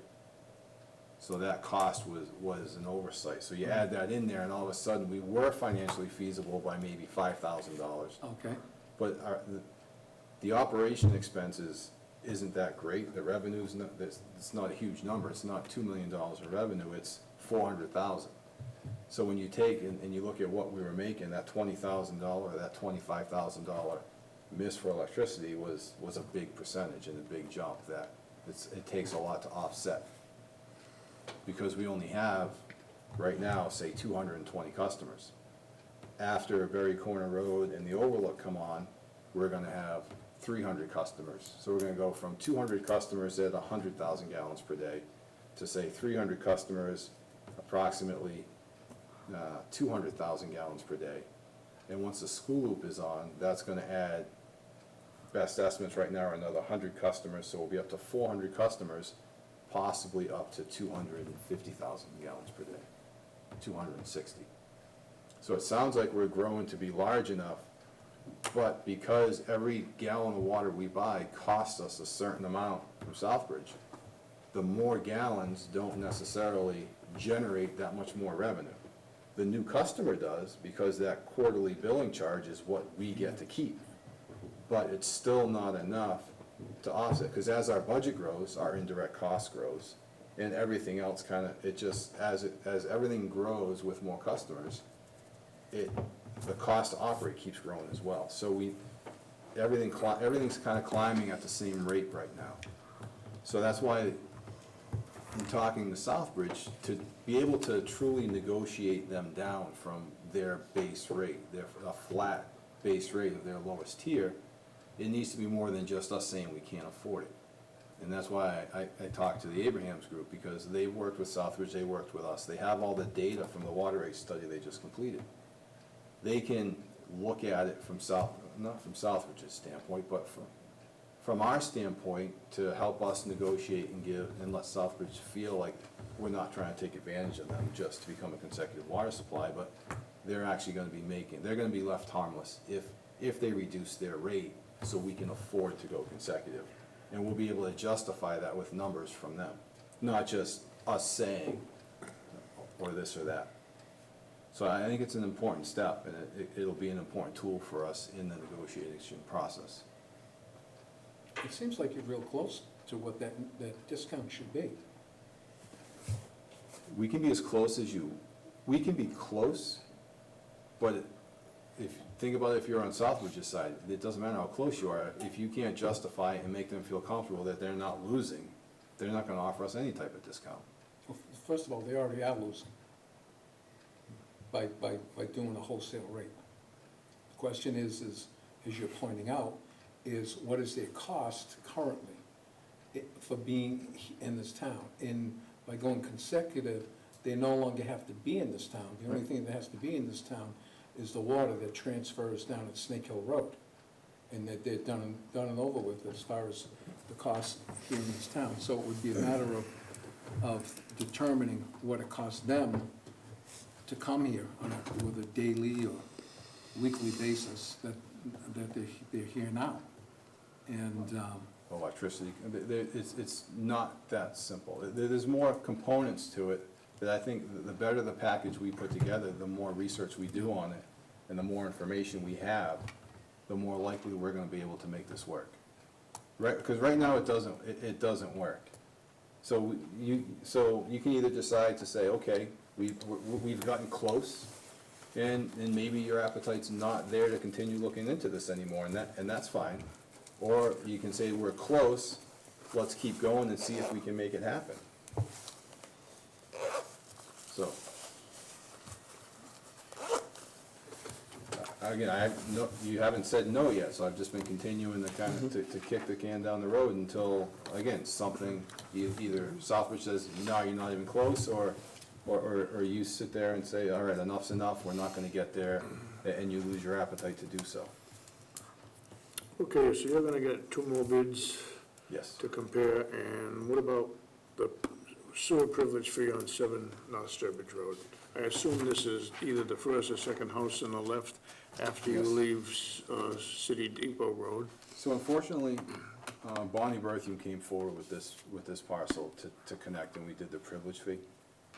So that cost was an oversight. So you add that in there, and all of a sudden, we were financially feasible by maybe $5,000. Okay, But the operation expenses isn't that great. The revenue's not, it's not a huge number. It's not $2 million in revenue, it's $400,000. So when you take and you look at what we were making, that $20,000, that $25,000 miss for electricity was a big percentage and a big jump that it takes a lot to offset. Because we only have, right now, say 220 customers. After Berry Corner Road and the Overlook come on, we're gonna have 300 customers. So we're gonna go from 200 customers at 100,000 gallons per day to say 300 customers, approximately 200,000 gallons per day. And once the school loop is on, that's gonna add, best estimates right now are another 100 customers, so we'll be up to 400 customers, possibly up to 250,000 gallons per day, 260. So it sounds like we're growing to be large enough, but because every gallon of water we buy costs us a certain amount from Southbridge, the more gallons don't necessarily generate that much more revenue. The new customer does, because that quarterly billing charge is what we get to keep. But it's still not enough to offset, because as our budget grows, our indirect cost grows, and everything else kind of, it just, as everything grows with more customers, the cost to operate keeps growing as well. So everything's kind of climbing at the same rate right now. So that's why I'm talking to Southbridge, to be able to truly negotiate them down from their base rate, a flat base rate of their lowest tier, it needs to be more than just us saying we can't afford it. And that's why I talked to the Abrahams Group, because they worked with Southbridge, they worked with us. They have all the data from the water rate study they just completed. They can look at it from not from Southbridge's standpoint, but from our standpoint, to help us negotiate and let Southbridge feel like we're not trying to take advantage of them just to become a consecutive water supply, but they're actually gonna be they're gonna be left harmless if they reduce their rate, so we can afford to go consecutive. And we'll be able to justify that with numbers from them, not just us saying, or this or that. So I think it's an important step, and it'll be an important tool for us in the negotiation process. It seems like you're real close to what that discount should be. We can be as close as we can be close, but think about it, if you're on Southbridge's side, it doesn't matter how close you are, if you can't justify and make them feel comfortable that they're not losing, they're not gonna offer us any type of discount. Well, first of all, they already are losing by doing a wholesale rate. The question is, as you're pointing out, is what is their cost currently for being in this town? By going consecutive, they no longer have to be in this town. The only thing that has to be in this town is the water that transfers down at Snake Hill Road. And that they're done and over with as far as the cost here in this town. So it would be a matter of determining what it costs them to come here with a daily or weekly basis that they're here now. And Electricity, it's not that simple. There's more components to it, that I think the better the package we put together, the more research we do on it, and the more information we have, the more likely we're gonna be able to make this work. Right, because right now it doesn't work. So you can either decide to say, okay, we've gotten close, and maybe your appetite's not there to continue looking into this anymore, and that's fine. Or you can say, we're close, let's keep going and see if we can make it happen. So, again, you haven't said no yet, so I've just been continuing to kind of, to kick the can down the road until, again, something, either Southbridge says, no, you're not even close, or you sit there and say, all right, enough's enough, we're not gonna get there, and you lose your appetite to do so. Okay, so you're gonna get 2 more bids Yes. to compare, and what about the sewer privilege fee on 7 North Sturbridge Road? I assume this is either the first or second house on the left after you Yes. leave City Depot Road. So unfortunately, Bonnie Berthium came forward with this parcel to connect, and we did the privilege fee.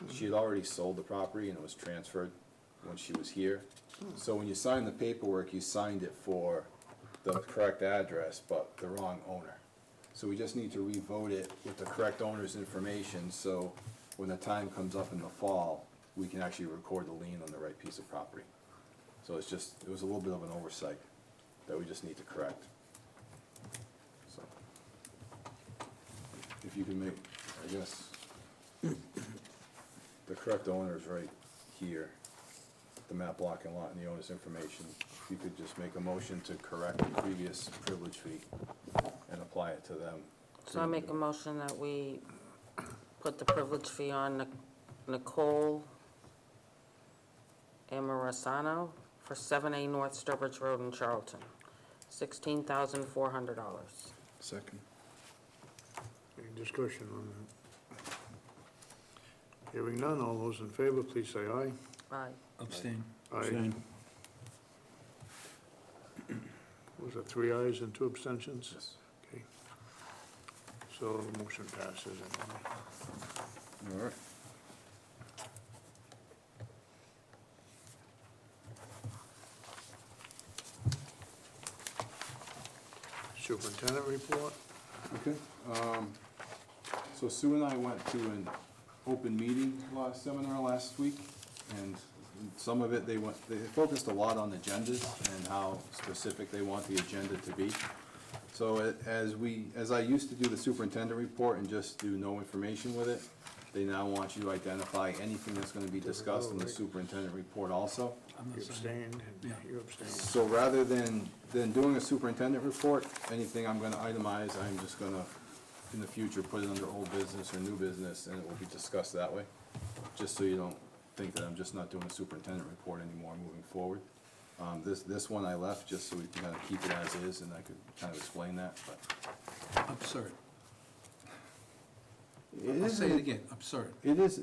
She had already sold the property, and it was transferred when she was here. So when you signed the paperwork, you signed it for the correct address, but the wrong owner. So we just need to revote it with the correct owner's information, so when the time comes up in the fall, we can actually record the lien on the right piece of property. So it was a little bit of an oversight that we just need to correct. So, if you can make, I guess, the correct owner is right here, the map, block, and lot, and the owner's information. If you could just make a motion to correct the previous privilege fee and apply it to them. So I make a motion that we put the privilege fee on Nicole Amorisano for 7A North Sturbridge Road in Charlton, $16,400. Second. Any discussion on that? Hearing none, all those in favor, please say aye. Aye. abstain. Aye. Was it 3 ayes and 2 abstentions? Yes. Okay. So the motion passes anyway. All right. Superintendent report? Okay, so Sue and I went to an open meeting seminar last week, and some of it, they focused a lot on agendas and how specific they want the agenda to be. So as I used to do the superintendent report and just do no information with it, they now want you to identify anything that's gonna be discussed in the superintendent report also. I'm not You saying- abstained, Yeah. and you abstained. So rather than doing a superintendent report, anything I'm gonna itemize, I'm just gonna, in the future, put it under old business or new business, and it will be discussed that way. Just so you don't think that I'm just not doing a superintendent report anymore moving forward. This one I left just so we can kind of keep it as is, and I could kind of explain that, but. Absurd. It I'll is- say it again, absurd. It is,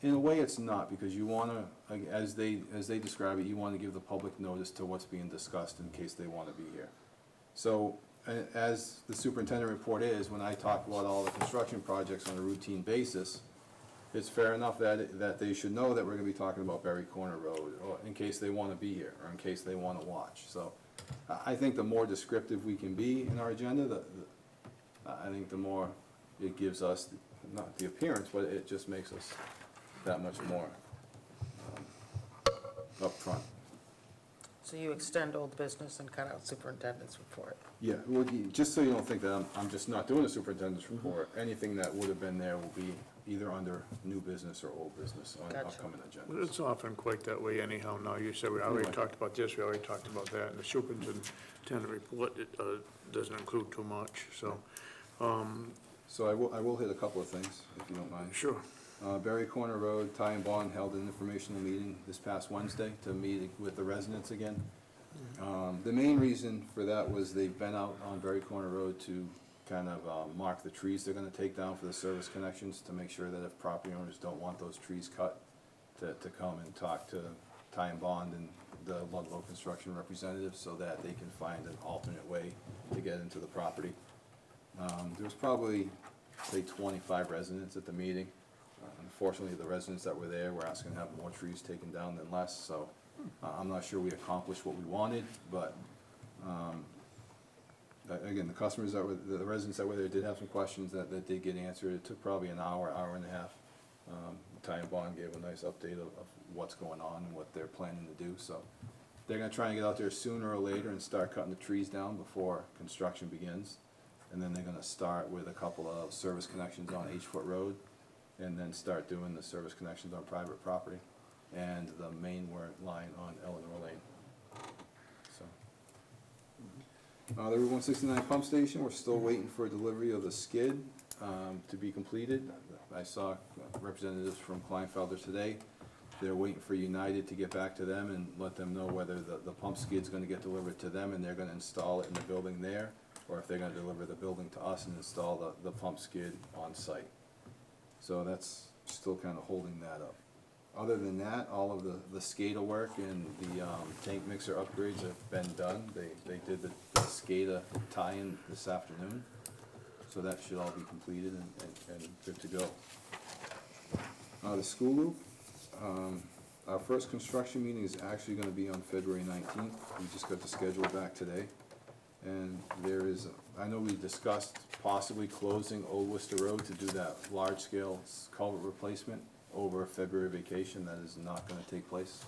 in a way, it's not, because you wanna, like, as they describe it, you wanna give the public notice to what's being discussed in case they wanna be here. So, as the superintendent report is, when I talk about all the construction projects on a routine basis, it's fair enough that they should know that we're gonna be talking about Berry Corner Road, or in case they wanna be here, or in case they wanna watch. So, I think the more descriptive we can be in our agenda, I think the more it gives us, not the appearance, but it just makes us that much more upfront. So you extend old business and cut out superintendent's report. Yeah, well, just so you don't think that I'm just not doing a superintendent's report, anything that would have been there will be either under new business or old business on Gotcha. upcoming Well, agendas. it's often quite that way anyhow now. You said we already Right. talked about this, we already talked about that, and the superintendent report, it doesn't include too much, so, So I will hit a couple of things, if you don't mind. sure. Berry Corner Road, Ty and Bond held an informational meeting this past Wednesday to meet with the residents again. The main reason for that was they've been out on Berry Corner Road to kind of mark the trees they're gonna take down for the service connections, to make sure that if property owners don't want those trees cut, to come and talk to Ty and Bond and the Ludlow construction representatives, so that they can find an alternate way to get into the property. There was probably, say, 25 residents at the meeting. Unfortunately, the residents that were there were asking to have more trees taken down than less, so I'm not sure we accomplished what we wanted, but again, the customers that were, the residents that were there did have some questions that did get answered. It took probably an hour, hour and a half. Ty and Bond gave a nice update of what's going on and what they're planning to do, so they're gonna try and get out there sooner or later and start cutting the trees down before construction begins. And then they're gonna start with a couple of service connections on H-Foot Road, and then start doing the service connections on private property, and the main line on Eleanor Lane. So, the Route 169 pump station, we're still waiting for a delivery of the skid to be completed. I saw representatives from Kleinfelder today. They're waiting for United to get back to them and let them know whether the pump skid's gonna get delivered to them and they're gonna install it in the building there, or if they're gonna deliver the building to us and install the pump skid on site. So that's still kinda holding that up. Other than that, all of the SCADA work and the tank mixer upgrades have been done. They did the SCADA tie-in this afternoon, so that should all be completed and good to go. The school loop, our first construction meeting is actually gonna be on February 19th. We just got the schedule back today. And there is, I know we discussed possibly closing Old Worcester Road to do that large-scale culvert replacement over February vacation. That is not gonna take place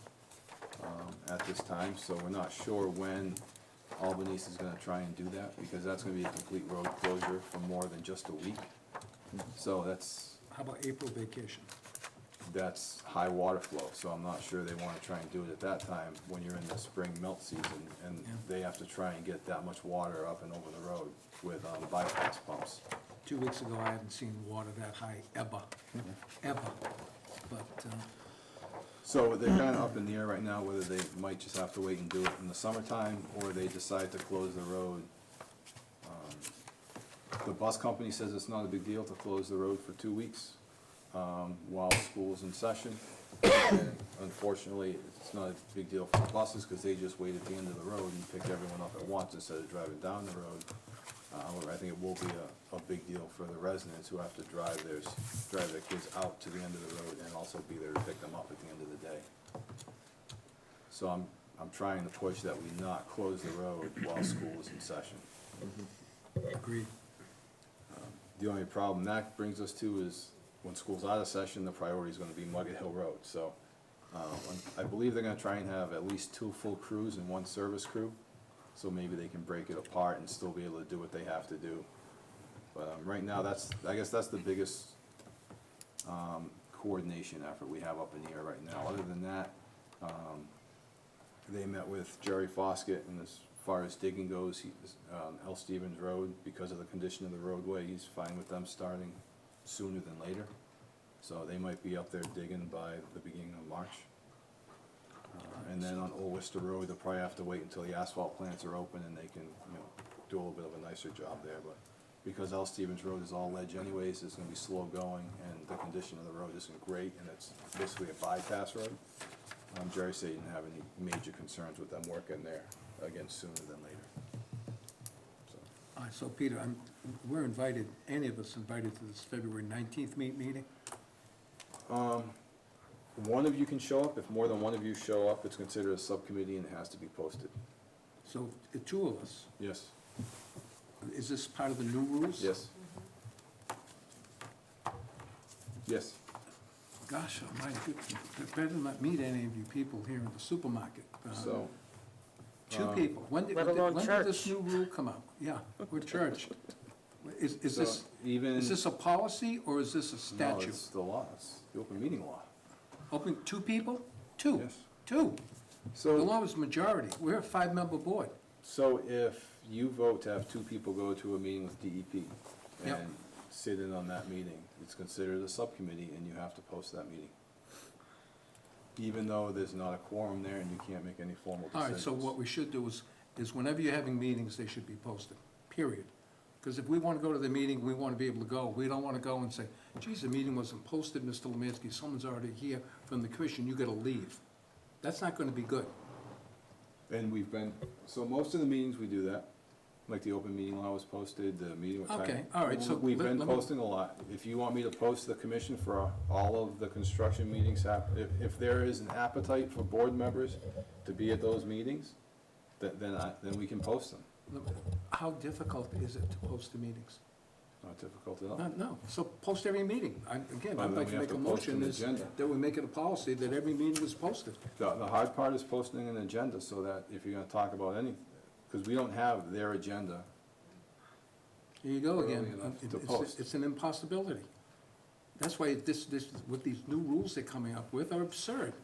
at this time, so we're not sure when Albanese is gonna try and do that, because that's gonna be a complete road closure for more than just a week. So How about April vacation? that's high water flow, so I'm not sure they wanna try and do it at that time when you're in the spring melt season, and Yeah. they have to try and get that much water up and over the road with bypass pumps. 2 weeks ago, I hadn't seen water that high ever, ever. But, So they're kinda up in the air right now, whether they might just have to wait and do it in the summertime, or they decide to close the road. The bus company says it's not a big deal to close the road for 2 weeks, while school's in session. And unfortunately, it's not a big deal for the buses, because they just wait at the end of the road and pick everyone up at once instead of driving down the road. However, I think it will be a big deal for the residents who have to drive their kids out to the end of the road and also be there to pick them up at the end of the day. So I'm trying to push that we not close the road while school is in session. agreed. The only problem that brings us to is when school's out of session, the priority is gonna be Mugget Hill Road, so. I believe they're gonna try and have at least 2 full crews and 1 service crew, so maybe they can break it apart and still be able to do what they have to do. But, right now, I guess that's the biggest, coordination effort we have up in the air right now. Other than that, they met with Jerry Foskett, and as far as digging goes, L. Stevens Road, because of the condition of the roadway, he's fine with them starting sooner than later. So they might be up there digging by the beginning of March. And then on Old Worcester Road, they'll probably have to wait until the asphalt plants are open and they can, do a little bit of a nicer job there. But because L. Stevens Road is all ledge anyways, it's gonna be slow going, and the condition of the road isn't great, and it's basically a bypass road. Jerry said he didn't have any major concerns with them working there, again, sooner than later. So, All right, so Peter, we're invited, any of us invited to this February 19th meeting? one of you can show up. If more than one of you show up, it's considered a subcommittee and it has to be posted. So the 2 of us, Yes, is this part of the new rules? yes. Yes. Gosh, almighty, better not meet any of you people here in the supermarket. So, 2 people. When did Let alone this church. new rule come out? Yeah, we're church. Is so this, even. is this a policy or is this a No, statute? it's the law, it's the open meeting law. Open, 2 people? 2? Yes. 2. The So, law is majority. We're a 5-member board. so if you vote to have 2 people go to a meeting with DEP Yep. and sit in on that meeting, it's considered a subcommittee and you have to post that meeting. Even though there's not a quorum there and you can't make any formal All decisions. right, so what we should do is whenever you're having meetings, they should be posted, period. Because if we want to go to the meeting, we want to be able to go. We don't want to go and say, geez, the meeting wasn't posted, Mr. Lemansky, someone's already here from the commission, you gotta leave. That's not gonna be good. And we've been, so most of the meetings we do that, like the open meeting law was posted, the meeting with. Okay, all right, so We've been let me- posting a lot. If you want me to post the commission for all of the construction meetings, if there is an appetite for board members to be at those meetings, then we can post them. How difficult is it to post the meetings? Not difficult at all. No, so post every meeting. Again, Well, I'd then like we to have make a to post motion an is agenda. that we make it a policy that every meeting is posted. The hard part is posting an agenda so that if you're gonna talk about anything, because we don't have their agenda. Here you go Early again. enough to It's- post. It's an impossibility. That's why what these new rules they're coming up with are absurd.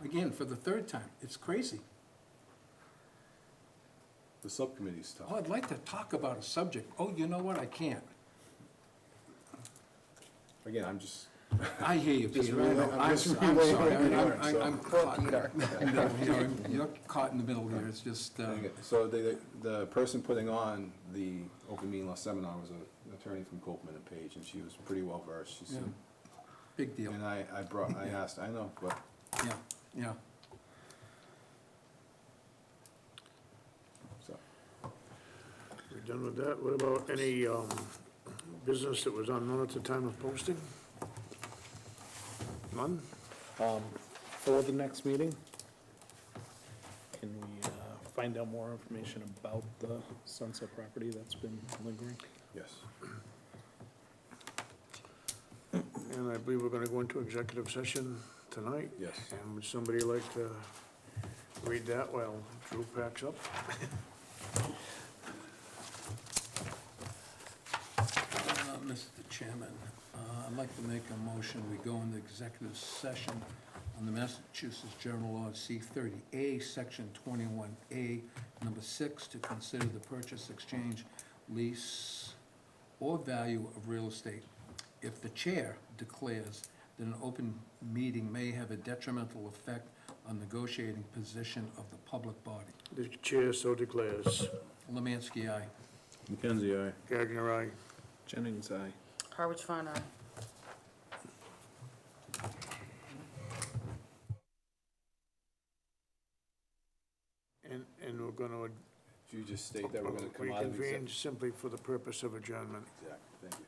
Again, for the 3rd time, it's crazy. The subcommittee's tough. Oh, I'd like to talk about a subject. Oh, you know what? I can't. Again, I'm just, I hear you, Just Peter. I relaying- know. I'm I'm just sorry. relaying I'm what you learned, sorry. so. I'm caught. You're caught in the middle here. It's just, so the person putting on the open meeting law seminar was an attorney from Copeland and Page, and she was pretty well versed, she yeah, said. big deal. And I asked, I know, but Yeah, yeah. so, We're done with that. What about any business that was unknown at the time of posting? None? For the next meeting, can we find out more information about the Sunset property that's been lingering? yes. And I believe we're gonna go into executive session tonight. Yes. And would somebody like to read that while Drew packs up? Mr. Chairman, I'd like to make a motion, we go into executive session on the Massachusetts General Law C-30A, Section 21A, number 6, to consider the purchase, exchange, lease, or value of real estate. If the chair declares that an open meeting may have a detrimental effect on negotiating position of the public body. The chair so declares. Lemansky, aye. Mackenzie, aye. Gagner, aye. Jennings, aye. Harwich Fine, aye. And we're gonna Did you just state that we're gonna come out of reconvene exec? simply for the purpose of adjournment. Exactly, thank you.